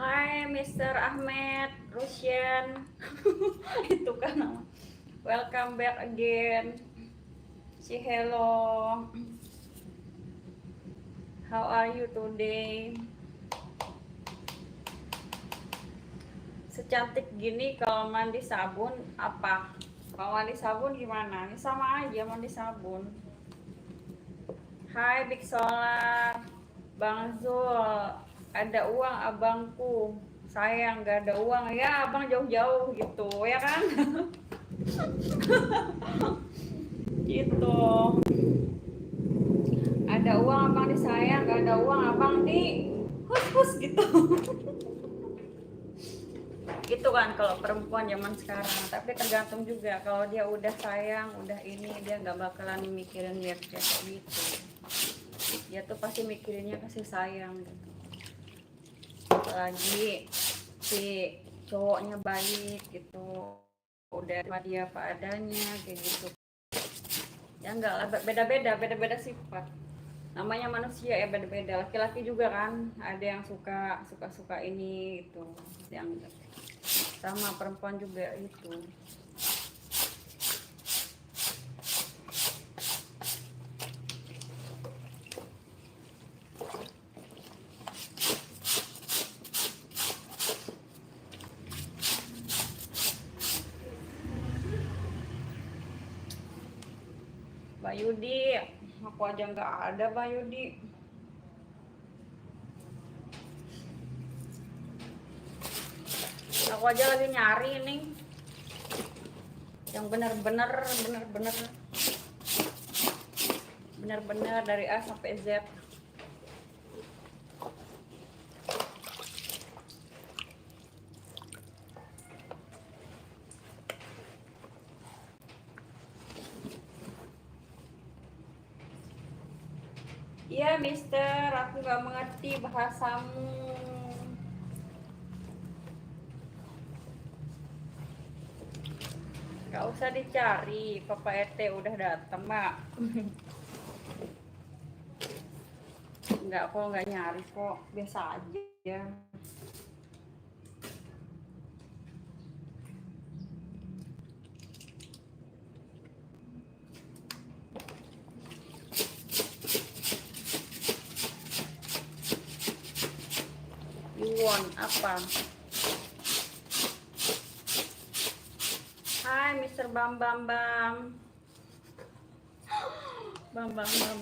Hai Mr. Ahmed Rusyan. Itu kan nama. Welcome back again. Say hello. How are you today? Secantik gini kalau mandi sabun apa? Kalau mandi sabun gimana? Ini sama aja mandi sabun. Hai Big Solar. Bang Zul, ada uang abangku. Sayang gak ada uang. Ya abang jauh-jauh gitu ya kan. Gitu. Ada uang abang disayang, gak ada uang abang di hus gitu. Gitu kan kalau perempuan zaman sekarang. Tapi tergantung juga, kalau dia udah sayang, udah ini, dia nggak bakalan mikirin lihat kayak gitu. Dia tuh pasti mikirinnya kasih sayang gitu. Apalagi si cowoknya baik gitu, udah sama dia apa adanya kayak gitu. Ya enggak lah, beda-beda sifat. Namanya manusia ya beda-beda. Laki-laki juga kan ada yang suka ini gitu, yang sama perempuan juga itu. Mbak Yudi, aku aja nggak ada Mbak Yudi. Aku aja lagi nyari nih yang benar-benar dari A sampai Z. Iya Mister, aku nggak mengerti bahasamu. Gak usah dicari, Papa Ete udah datang, Mak. Enggak kok, nggak nyari kok, biasa aja. You apa? Hai Mr. Bam Bam Bam. Bam Bam Bam.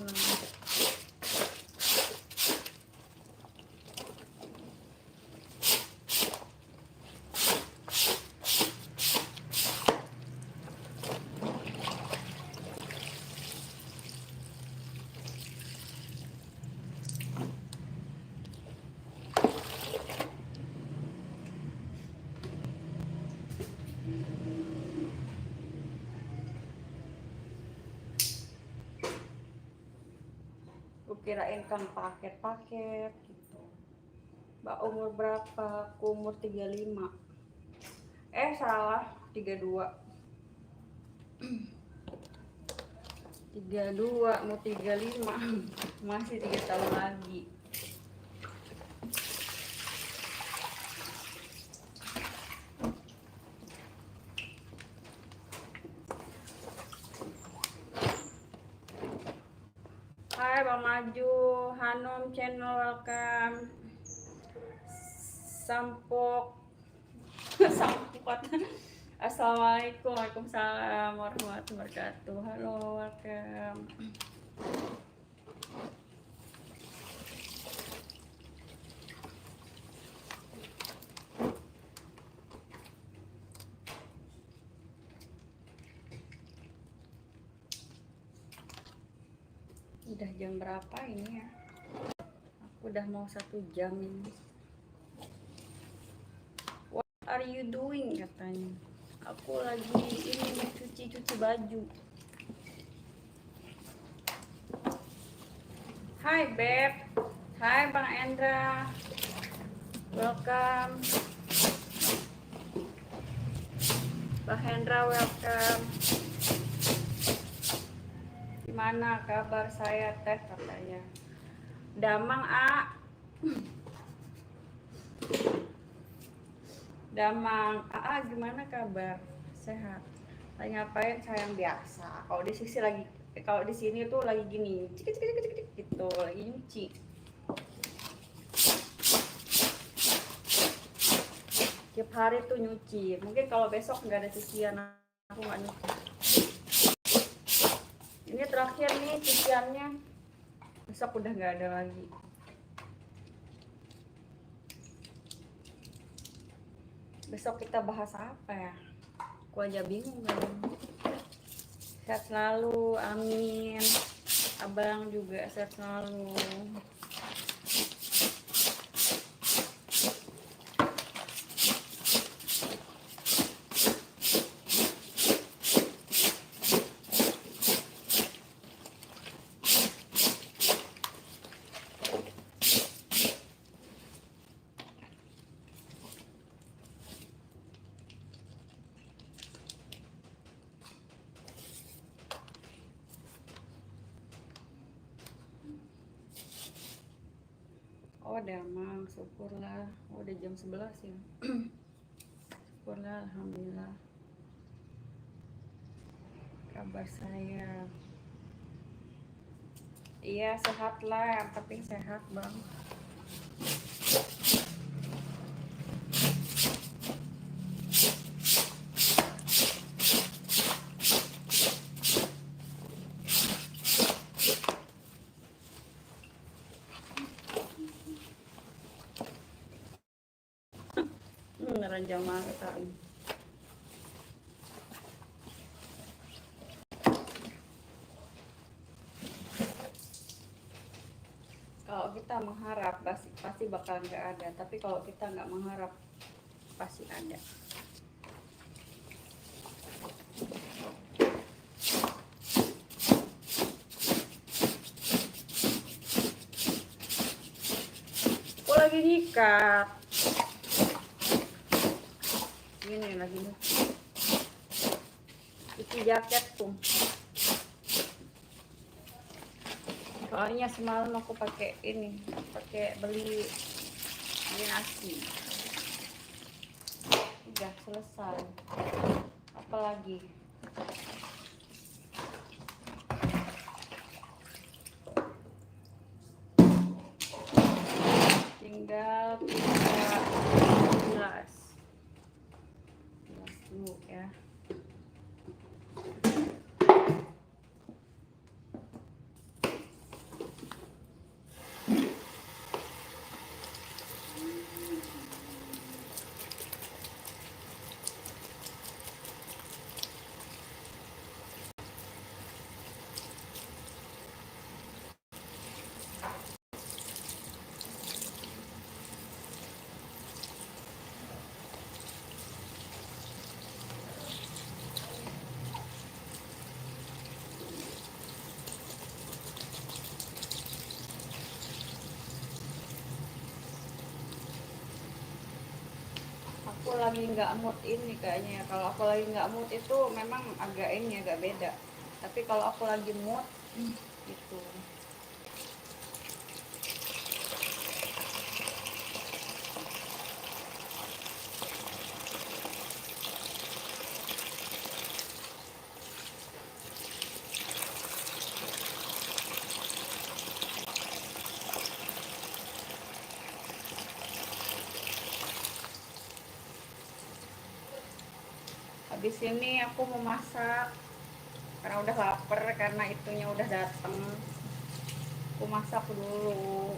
Kirain kan paket-paket gitu. Mbak umur berapa? Aku umur 35. Salah, 32. 32 mau 35. Masih 3 tahun lagi. Hai Bang Maju, Hanum channel welcome. Sampok. Sampok. Assalamualaikum, waalaikumsalam warahmatullahi wabarakatuh. Halo, welcome. Udah jam berapa ini ya? Aku udah mau 1 jam ini. What are you doing katanya? Aku lagi ini cuci baju. Hai Beb. Hai Bang Endra. Welcome. Bang Hendra welcome. Gimana kabar saya teh katanya? Damang A. Damang A gimana kabar? Sehat. Lagi ngapain sayang biasa. Kalau di sisi lagi kalau di sini tuh lagi gini, cik gitu, lagi nyuci. Tiap hari tuh nyuci. Mungkin kalau besok nggak ada cucian aku nggak nyuci. Ini terakhir nih cuciannya, besok udah nggak ada lagi. Besok kita bahas apa ya? Aku aja bingung kan. Sehat selalu, amin. Abang juga sehat selalu. Oh damang, syukurlah. Oh, udah jam 11 ya. Syukurlah, alhamdulillah. Kabar saya, iya sehat lah, yang penting sehat bang. Ranjang mata. Kalau kita mengharap pasti bakal nggak ada, tapi kalau kita nggak mengharap pasti ada. Aku lagi nyikat. Ini lagi nih. Itu jaketku. Soalnya semalam aku pakai ini, beli nasi. Udah selesai. Apalagi? Tinggal gelas dulu ya. Aku lagi nggak mood ini kayaknya. Kalau aku lagi nggak mood itu memang agak ini, agak beda. Tapi kalau aku lagi mood gitu. Habis ini aku mau masak karena udah lapar, karena itunya udah datang. Aku masak dulu.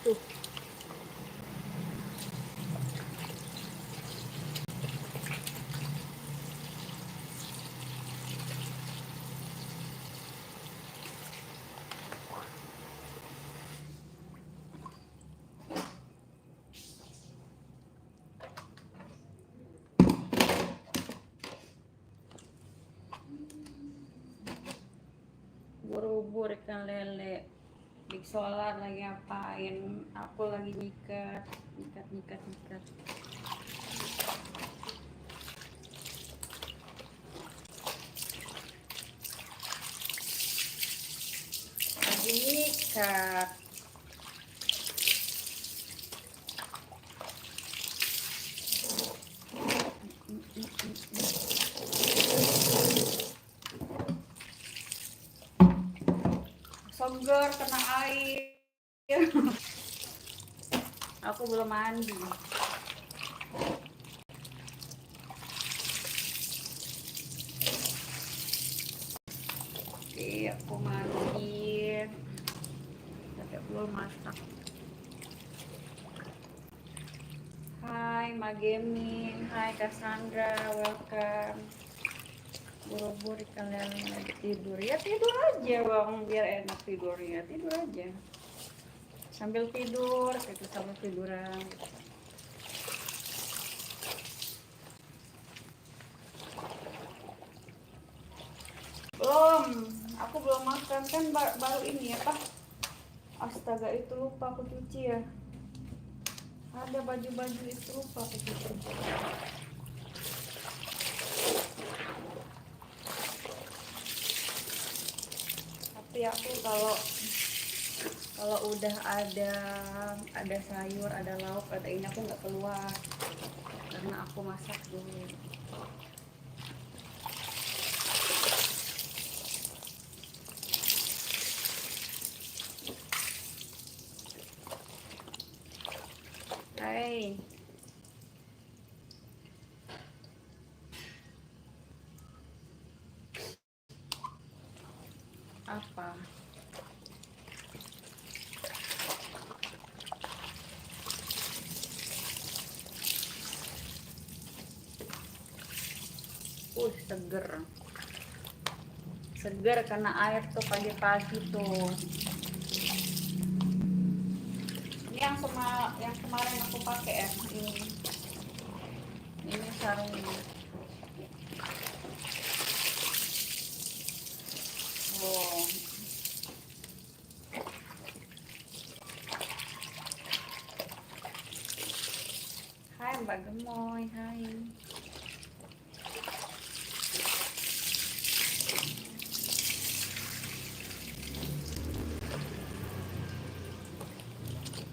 Tuh. Buru-buru ikan lele. Big Solar lagi ngapain? Aku lagi nyikat. Lagi nyikat. Seger kena air. Aku belum mandi. Oke, aku mandi. Tapi belum masak. Hai Magemin, hai Cassandra, welcome. Buru-buru kalian lagi tidur ya, tidur aja bang, biar enak tidurnya, tidur aja sambil tidur gitu, sambil tiduran. Belum, aku belum makan kan, baru ini apa, astaga itu lupa aku cuci ya, ada baju-baju itu lupa aku cuci. Tapi aku kalau udah ada sayur, ada lauk, ada ini, aku nggak keluar karena aku masak dulu. Hai, seger. Seger karena air tuh pagi-pagi tuh. Ini yang kemarin aku pakai ya, ini sarungnya. Oh. Hai Mbak Gemoy, hai.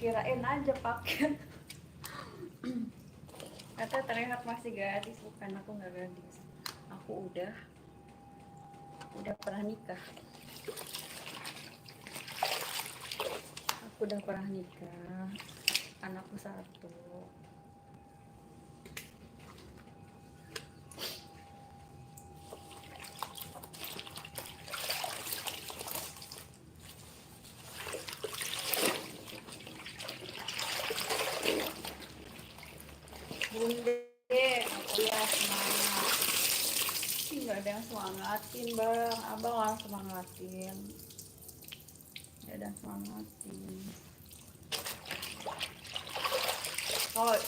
Kirain aja paket. Kata terlihat masih gadis, bukan, aku nggak gadis. Aku udah pernah nikah. Aku udah pernah nikah. Anakku 1. Bunda, aku ya semangat. Nggak ada yang semangatin bang, abang lah semangatin. Nggak ada yang semangatin.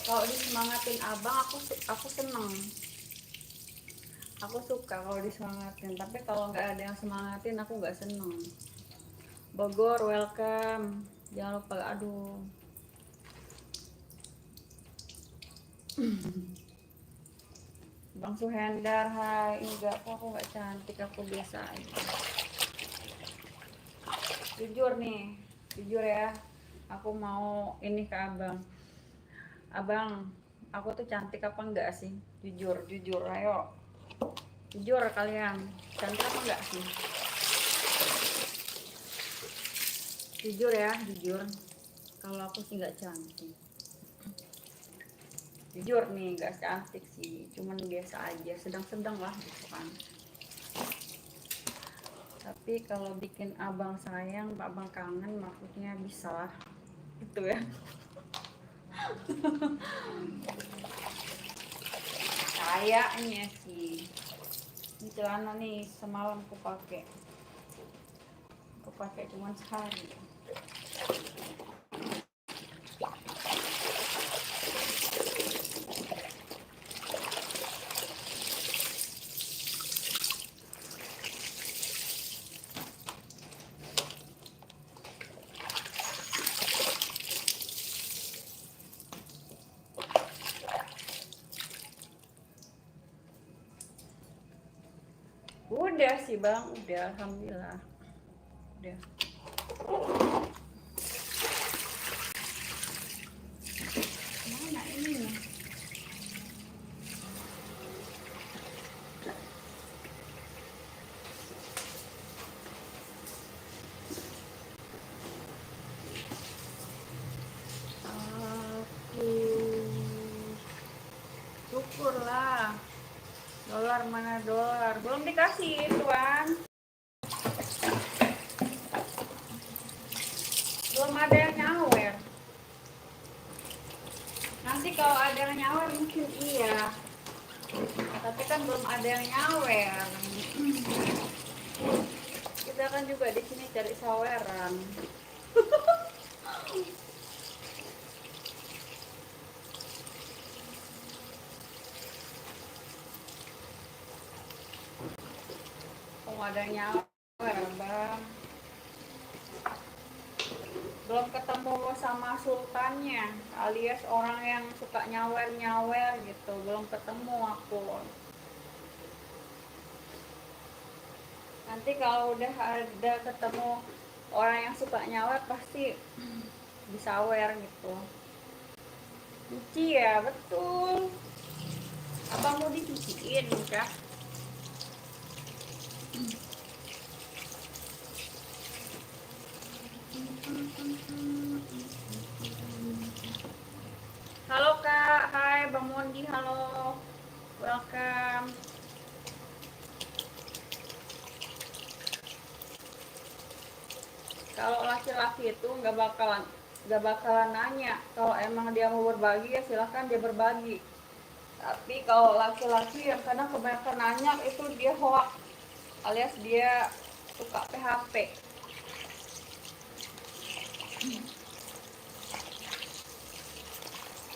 Kalau disemangatin abang, aku seneng. Aku suka kalau disemangatin, tapi kalau nggak ada yang semangatin aku nggak seneng. Bogor welcome, jangan lupa. Aduh. Bang Suhendar, hai. Enggak, aku nggak cantik, aku biasa aja. Jujur nih, jujur ya, aku mau ini ke abang. Abang, aku tuh cantik apa enggak sih? Jujur, ayo. Jujur kalian, cantik apa enggak sih? Jujur ya, jujur. Kalau aku sih nggak cantik. Jujur nih, nggak cantik sih, cuman biasa aja, sedang-sedang lah gitu kan. Tapi kalau bikin abang sayang, abang kangen, maksudnya bisa lah, gitu ya. Kayaknya sih. Ini celana nih semalam aku pakai cuman sehari. Udah sih bang, udah, alhamdulillah. Udah. Mana ini? Aku syukurlah. Dolar mana dolar? Belum dikasih tuan. Belum ada yang nyawer. Nanti kalau ada yang nyawer mungkin iya. Tapi kan belum ada yang nyawer. Kita kan juga di sini cari saweran. Kalau ada yang nyawer, bang. Belum ketemu sama sultannya, alias orang yang suka nyawer gitu. Belum ketemu aku. Nanti kalau udah ada ketemu orang yang suka nyawer, pasti bisa aware gitu. Cuci ya, betul. Abang mau dicuciin kah? Halo kak, hai Bang Mondi, halo, welcome. Kalau laki-laki itu nggak bakalan nanya. Kalau emang dia mau berbagi ya silahkan dia berbagi. Tapi kalau laki-laki yang kadang kebanyakan nanya itu dia hoax, alias dia suka PHP.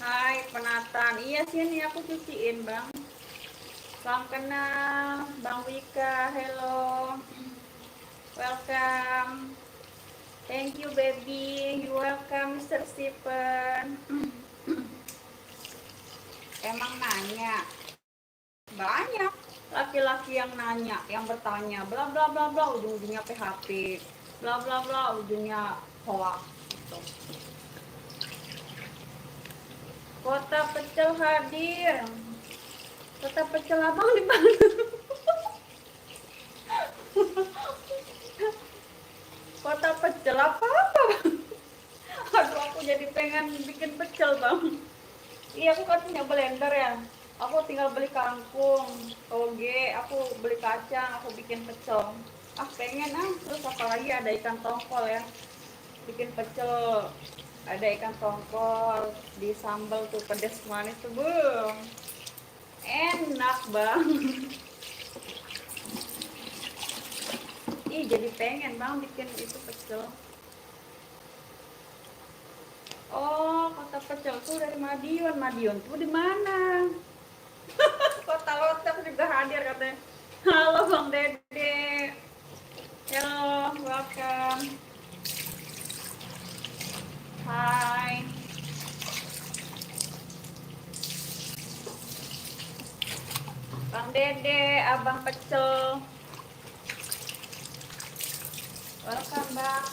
Hai Penatan, iya sini aku cuciin bang. Salam kenal Bang Wika, hello, welcome. Thank you baby, you welcome Mr. Stephen. Emang nanya banyak laki-laki yang nanya, yang bertanya, bla bla bla bla, ujung-ujungnya PHP, bla bla bla, ujungnya hoax. Gitu. Kota Pecel hadir. Kota Pecel abang di mana? Kota Pecel apa-apa bang? Aduh aku jadi pengen bikin pecel bang. Iya aku kan punya blender ya. Aku tinggal beli kangkung, toge, aku beli kacang, aku bikin pecel. Ah pengen ah, terus apalagi ada ikan tongkol ya. Bikin pecel, ada ikan tongkol, di sambal tuh pedes manis tuh, enak bang. Ih jadi pengen bang bikin itu pecel. Oh kota pecel tuh dari Madiun. Madiun tuh di mana? Kota Lotek juga hadir katanya. Halo bang Dede, hello, welcome. Hai. Bang Dede, abang pecel. Welcome bang.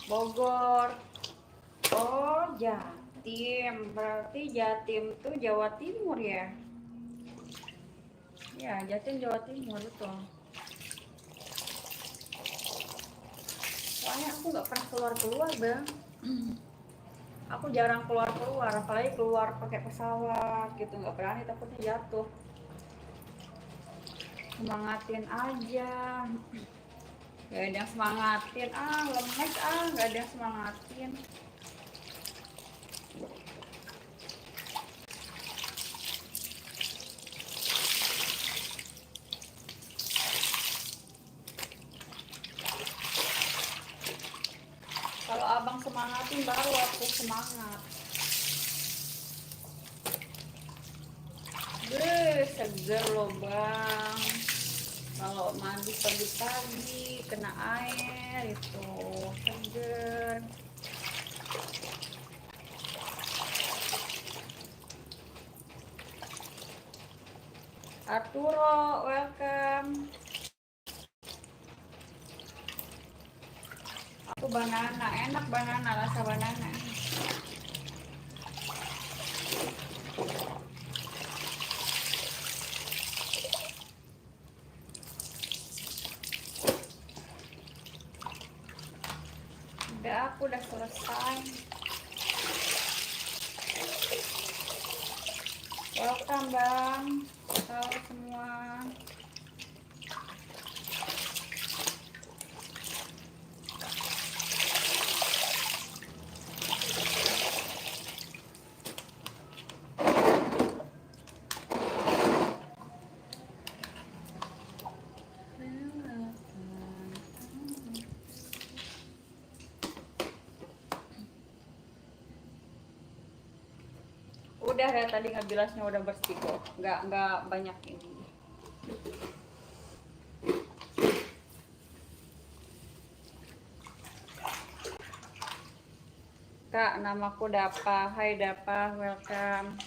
Bogor. Oh Jatim, berarti Jatim tuh Jawa Timur ya? Ya Jatim Jawa Timur betul. Soalnya aku nggak pernah keluar bang. Aku jarang keluar apalagi keluar pakai pesawat gitu, nggak berani, takutnya jatuh. Semangatin aja. Gak ada yang semangatin, lemes nggak ada yang semangatin. Kalau abang semangatin baru aku semangat. Seger loh bang. Kalau mandi pagi-pagi kena air itu seger. Arturo, welcome. Aku banana, enak banana, rasa banana. Udah, aku udah selesai. Welcome bang, halo semua. Udah ya tadi ngebilasnya udah bersih kok, nggak banyak ini. Kak, namaku Dapa. Hai Dapa, welcome.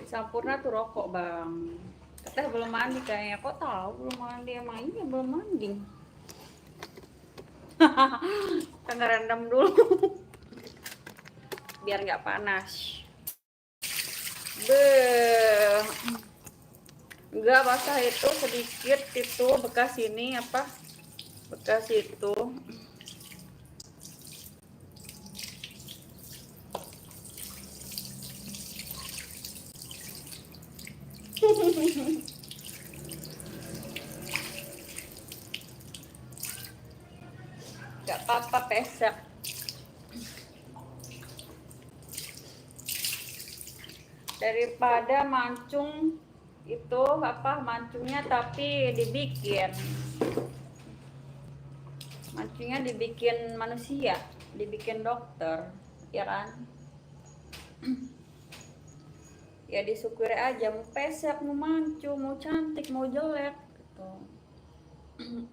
Sampurna tuh rokok bang. Teteh belum mandi kayaknya. Kok tahu belum mandi? Emang iya belum mandi. Kita ngerendam dulu biar nggak panas. Enggak basah, itu sedikit itu bekas ini apa? Bekas itu. Gak apa-apa pesek. Daripada mancung itu apa mancungnya tapi mancungnya dibikin manusia, dibikin dokter, ya kan? Ya disyukuri aja, mau pesek, mau mancung, mau cantik, mau jelek gitu.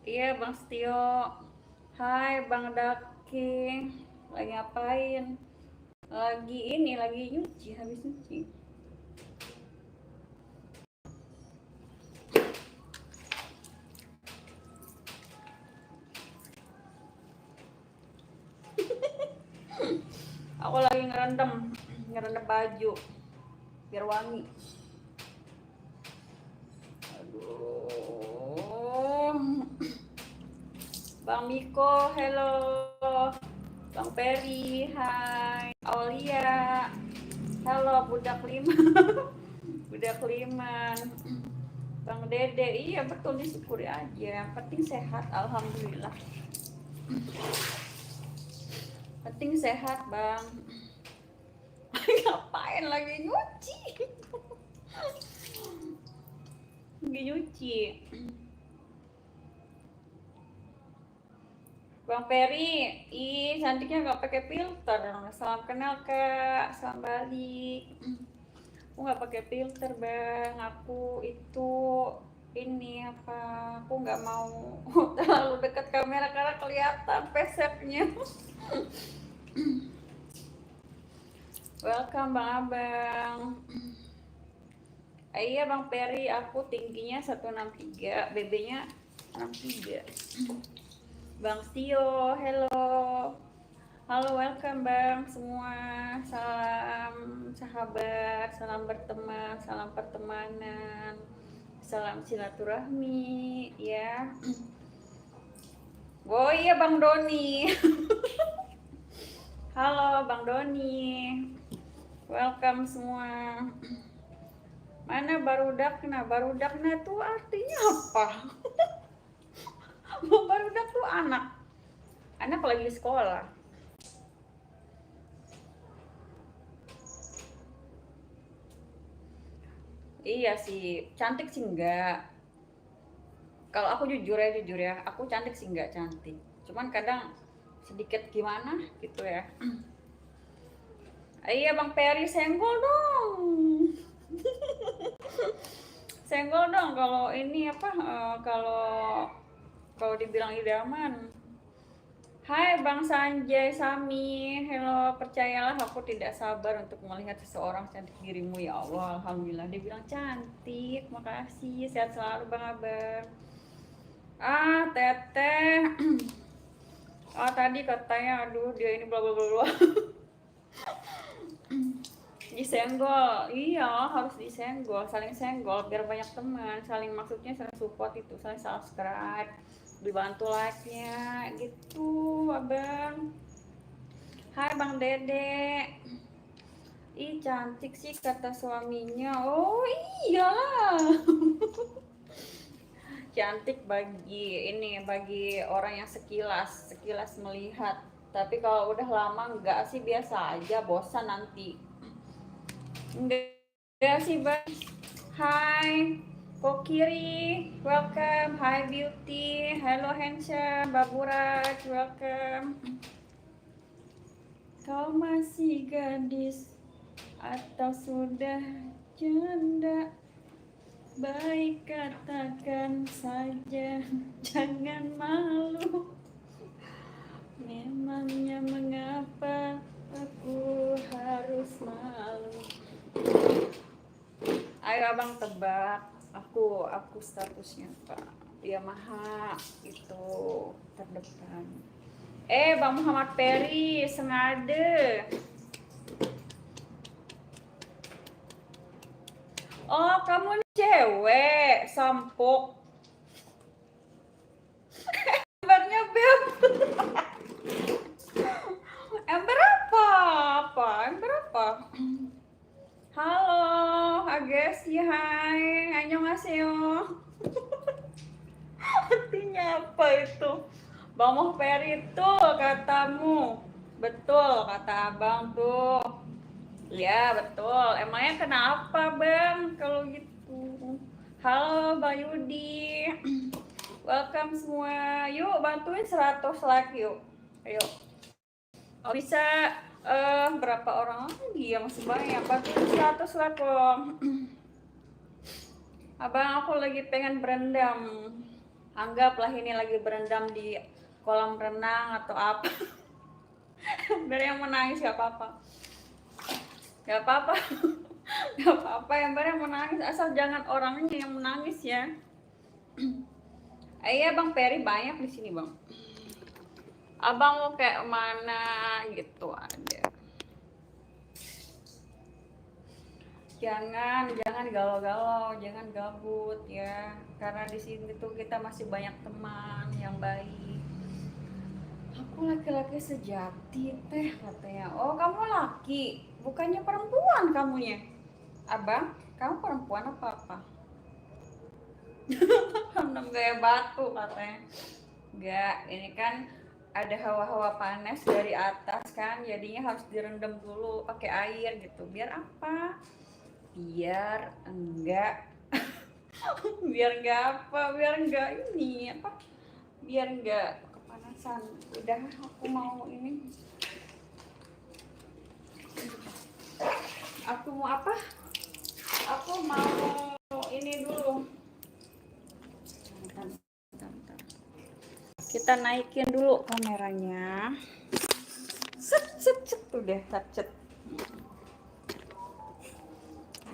Iya Bang Setio. Hai Bang Daki. Lagi ngapain? Lagi nyuci, habis nyuci. Aku lagi ngerendam baju biar wangi. Aduh. Bang Miko, hello. Bang Peri, hai. Aulia, halo. Budak 5. Budak 5. Bang Dede, iya betul, disyukuri aja. Yang penting sehat, alhamdulillah. Penting sehat, Bang. Ngapain lagi nyuci? Lagi nyuci. Bang Peri, ih cantiknya nggak pakai filter. Salam kenal Kak, salam balik. Aku nggak pakai filter Bang. Aku itu ini apa? Aku nggak mau terlalu dekat kamera karena kelihatan peseknya. Welcome Bang Abang. Iya Bang Peri, aku tingginya 163, BB-nya 63. Bang Tio, hello. Halo, welcome Bang semua. Salam sahabat, salam berteman, salam pertemanan, salam silaturahmi ya. Oh iya Bang Doni. Halo Bang Doni. Welcome semua. Mana barudakna? Barudakna tuh artinya apa? Barudak tuh anak lagi sekolah. Iya sih, cantik sih enggak. Kalau aku jujur ya, aku cantik sih enggak cantik. Cuman kadang sedikit gimana gitu ya. Iya Bang Peri, senggol dong. Senggol dong kalau ini apa kalau dibilang idaman. Hai Bang Sanjay Sami, hello. Percayalah aku tidak sabar untuk melihat seseorang cantik dirimu ya Allah. Alhamdulillah dia bilang cantik, makasih, sehat selalu Bang Abang. Ah Teteh, tadi katanya aduh dia ini bla bla bla bla. Disenggol, iya harus disenggol, saling senggol biar banyak teman, saling maksudnya saling support itu, saling subscribe, dibantu like-nya gitu Abang. Hai Bang Dede. Ih cantik sih kata suaminya. Oh iyalah. Cantik bagi orang yang sekilas melihat. Tapi kalau udah lama enggak sih, biasa aja, bosan nanti. Enggak sih Bang. Hai Kokiri, welcome. Hi Beauty, hello handsome. Baburat, welcome. Kau masih gadis atau sudah janda? Baik katakan saja, jangan malu. Memangnya mengapa aku harus malu? Ayo Abang tebak, aku statusnya Pak Yamaha itu terdepan. Bang Muhammad Peri Sengade. Oh kamu nih cewek sampok. Embernya Beb. Ember apa? Halo Agesi, hai annyeonghaseyo. Artinya apa itu? Bang Mohperi tuh katamu. Betul kata abang tuh. Ya betul. Emangnya kenapa bang kalau gitu? Halo Bang Yudi. Welcome semua. Yuk bantuin 100 like yuk. Ayo. Oh, bisa berapa orang lagi ya, masih banyak. Bantuin 100 like kok. Abang aku lagi pengen berendam. Anggaplah ini lagi berendam di kolam renang atau apa. Biar yang menangis gak apa-apa. Gak apa-apa. Gak apa-apa, yang bener yang menangis. Asal jangan orangnya yang menangis ya. Iya Bang Peri banyak di sini Bang. Abang mau kayak mana gitu ada. Jangan galau-galau, jangan gabut ya. Karena di sini tuh kita masih banyak teman yang baik. Aku laki-laki sejati teh katanya. Oh kamu laki, bukannya perempuan kamunya. Abang, kamu perempuan apa? Rendam gaya batu katanya. Enggak, ini kan ada hawa-hawa panas dari atas kan, jadinya harus direndam dulu pakai air gitu. Biar apa? Biar enggak biar enggak apa? Biar enggak ini apa? Biar enggak kepanasan. Udah aku mau ini. Aku mau apa? Aku mau ini dulu. Bentar. Kita naikin dulu kameranya. Set udah set.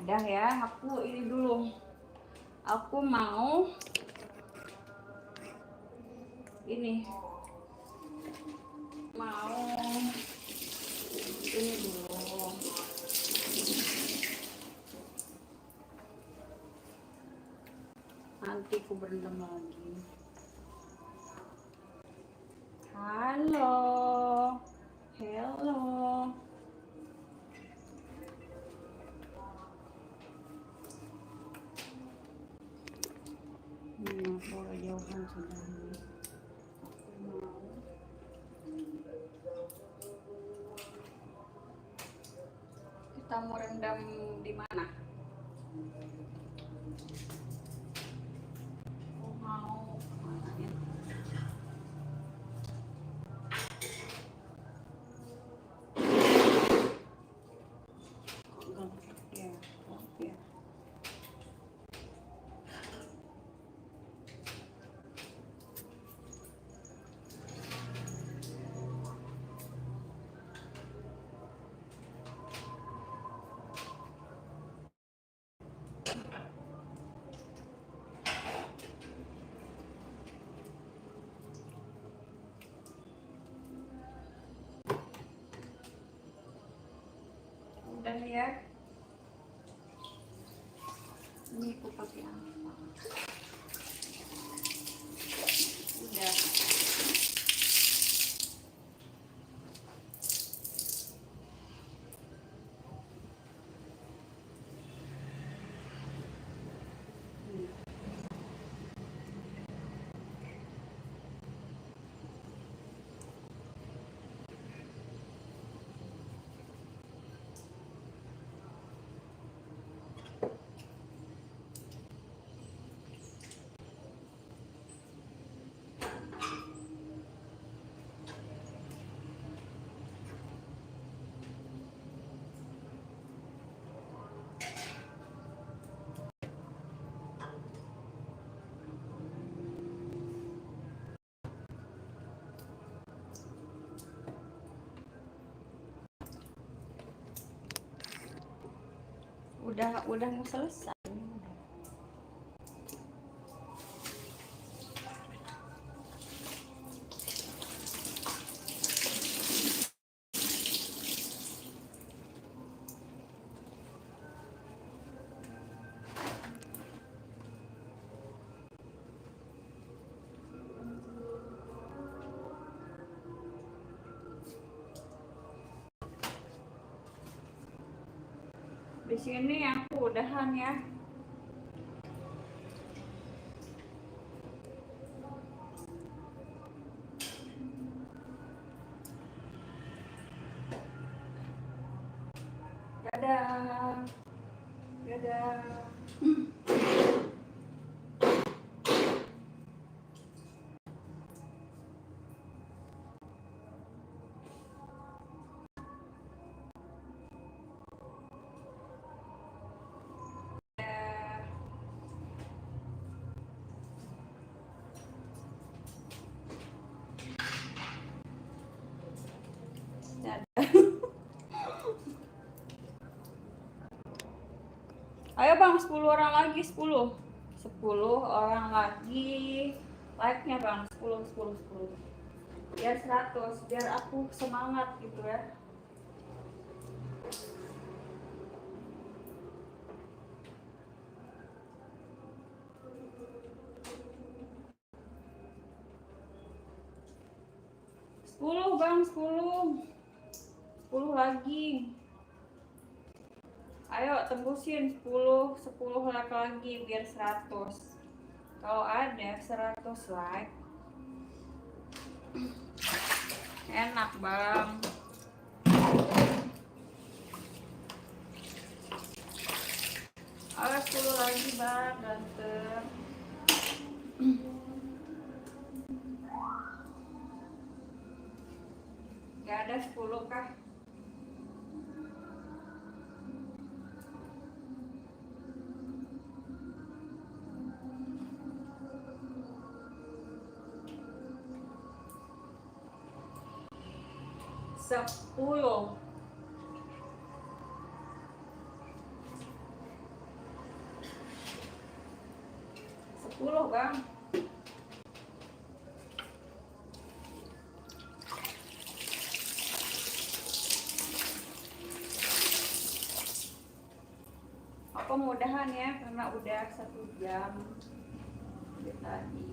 Udah ya, aku ini dulu. Aku mau ini. Mau ini dulu. Nanti aku berendam lagi. Halo. Boleh jauhan sudah nih. Kita mau rendam di mana? Mau mana ya? Ya. Udah ya. Ini aku pakai apa? Udah. Udah mau selesai. Di sini aku udahan ya. Dadah. Dadah. Ayo bang, 10 orang lagi, 10 orang lagi like-nya bang, 10 biar 100, biar aku semangat gitu ya. Bang, 10 lagi. Ayo tembusin 10 like lagi biar 100. Kalau ada 100 like enak bang. Ayo 10 lagi bang, ganteng. Gak ada 10 kah? Sepuluh bang. Aku mudahan ya karena udah 1 jam dari tadi.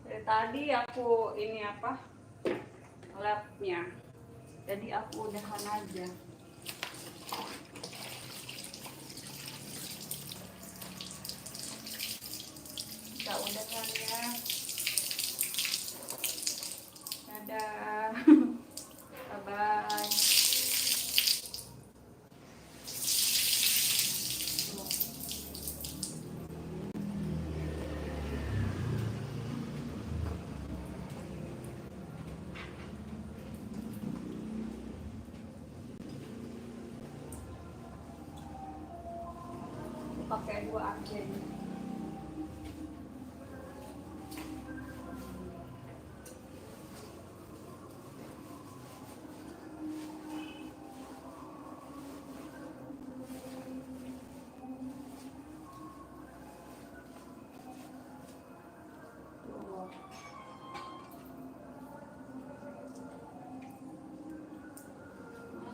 Dari tadi aku ini apa? Labnya. Jadi aku udahan aja. Kita udahan ya. Dadah. Bye-bye. Pakai 2 aja nih.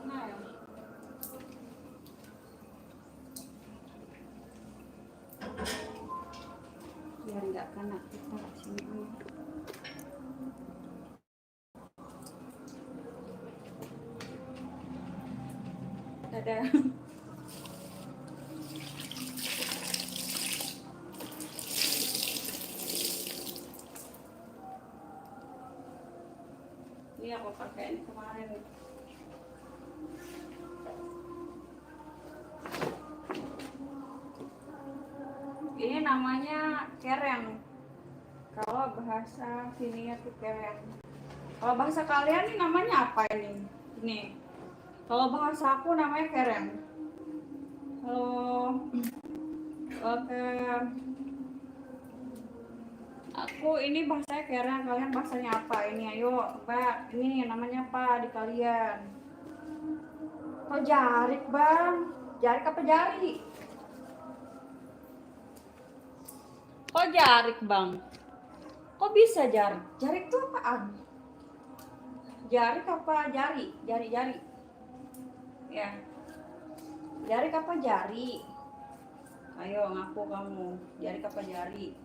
Mana ya? Biar nggak kena kita sini. Dadah. Ini aku pakai ini kemarin. Ini namanya keren. Kalau bahasa sini itu keren. Kalau bahasa kalian ini namanya apa ini? Ini. Kalau bahasa aku namanya keren. Halo. Oke. Aku ini bahasanya keren, kalian bahasanya apa ini? Ayo, Mbak. Ini namanya apa di kalian? Oh, jarik, Bang. Jarik apa jari? Oh, jarik, Bang. Kok bisa jarik? Jarik itu apaan? Jarik apa jari? Jari-jari. Ya. Jarik apa jari? Ayo ngaku kamu. Jarik apa jari?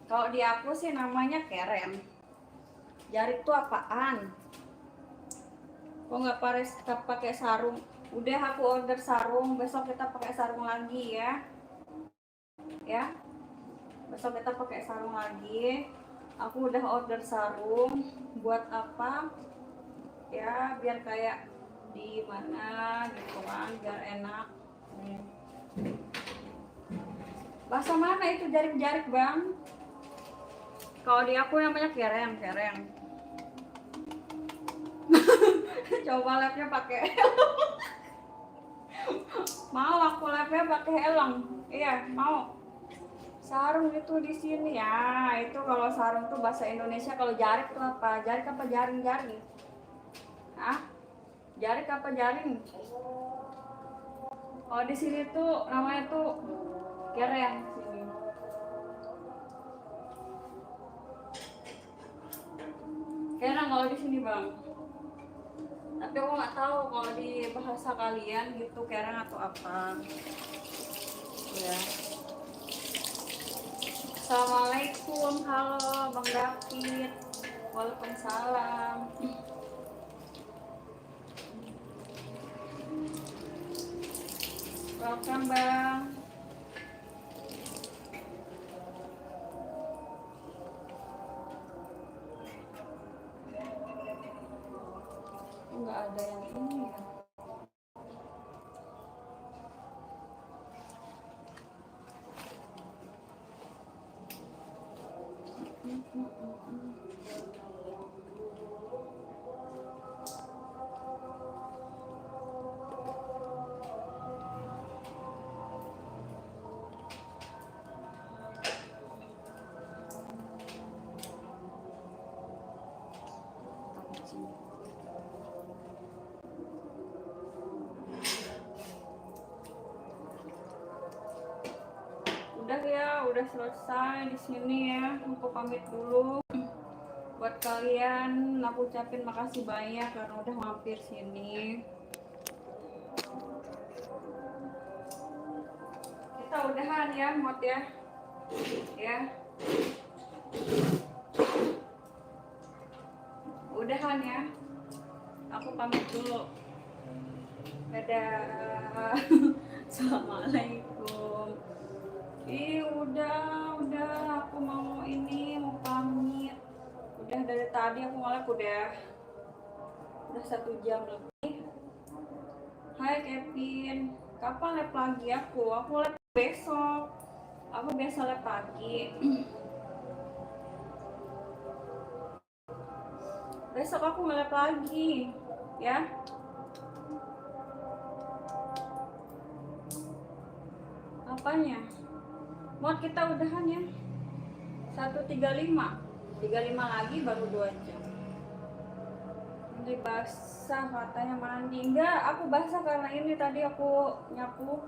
Kalau di aku sih namanya keren. Jarik tuh apaan? Kok nggak pakai sarung? Udah aku order sarung, besok kita pakai sarung lagi ya. Ya, besok kita pakai sarung lagi. Aku udah order sarung. Buat apa? Ya, biar kayak di mana gitu kan, biar enak. Bahasa mana itu jarik-jarik bang? Kalau di aku namanya kereng. Coba labnya pakai mau aku labnya pakai helm. Iya mau. Sarung itu di sini ya. Itu kalau sarung tuh bahasa Indonesia. Kalau jarik tuh apa? Jarik apa jaring? Ah, jarik apa jaring? Kalau di sini tuh namanya tuh kereng sini. Kereng kalau di sini bang. Tapi aku nggak tahu kalau di bahasa kalian gitu kereng atau apa. Ya. Assalamualaikum, halo Bang David. Waalaikumsalam. Welcome Bang. Nggak ada yang ini ya. Udah ya, udah selesai di sini ya. Aku pamit dulu. Buat kalian, aku ucapin makasih banyak karena udah mampir sini. Kita udahan ya, Mot ya. Ya. Udahan ya. Aku pamit dulu. Dadah. Assalamualaikum. Udah aku mau pamit. Udah dari tadi aku nge-live udah 1 jam lebih. Hai Kevin, kapan live lagi aku? Aku live besok. Aku biasa live pagi. Besok aku nge-live lagi, ya. Apanya? Mod kita udahan ya. 1:35. 35 lagi baru 2 jam. Ini basah katanya mandi. Enggak, aku basah karena ini tadi aku nyapu.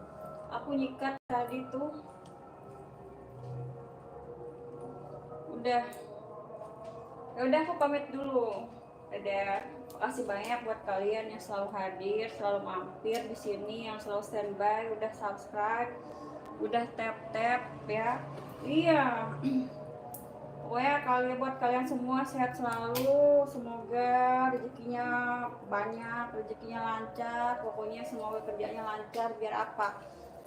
Aku nyikat tadi tuh. Udah. Ya udah aku pamit dulu. Dadah. Makasih banyak buat kalian yang selalu hadir, selalu mampir di sini, yang selalu standby, udah subscribe, udah tap ya. Iya. Pokoknya buat kalian semua sehat selalu, semoga rezekinya banyak, rezekinya lancar, pokoknya semoga kerjanya lancar. Biar apa?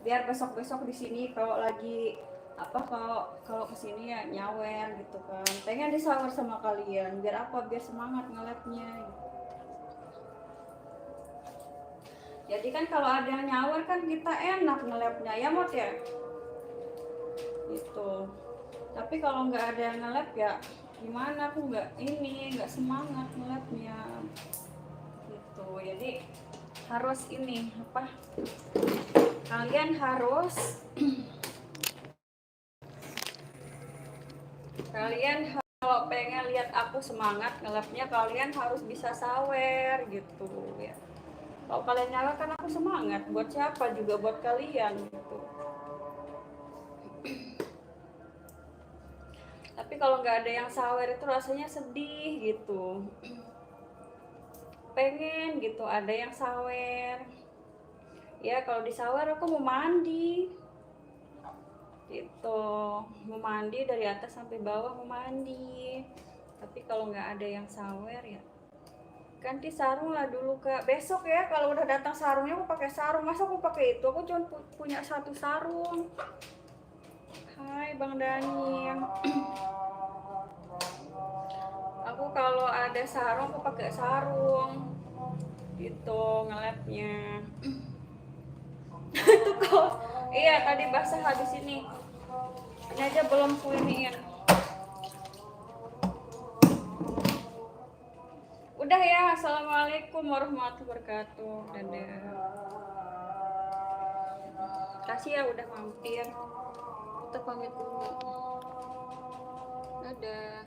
Biar besok di sini kalau lagi kalau kesini ya nyawer gitu kan. Pengen disawer sama kalian. Biar apa? Biar semangat nge-live-nya. Jadi kan kalau ada yang nyawer kan kita enak nge-live-nya ya Mot ya. Gitu. Tapi kalau nggak ada yang nge-live ya gimana, aku nggak semangat nge-live-nya gitu. Jadi harus kalian harus kalau pengen lihat aku semangat nge-live-nya, kalian harus bisa sawer gitu ya. Kalau kalian nyawer kan aku semangat, buat siapa juga buat kalian gitu. Tapi kalau nggak ada yang sawer itu rasanya sedih gitu. Pengen gitu ada yang sawer. Ya kalau disawer aku mau mandi. Gitu. Mau mandi dari atas sampai bawah mau mandi. Tapi kalau nggak ada yang sawer ya ganti sarung lah dulu Kak. Besok ya kalau udah datang sarungnya aku pakai sarung. Masa aku pakai itu? Aku cuma punya satu sarung. Hai Bang Dani. Aku kalau ada sarung aku pakai sarung. Gitu ngelapnya. Itu kok. Iya tadi basah habis ini. Ini aja belum kuiniin. Udah ya, assalamualaikum warahmatullahi wabarakatuh. Dadah. Kasih ya udah mampir. Kita pamit dulu. Dadah.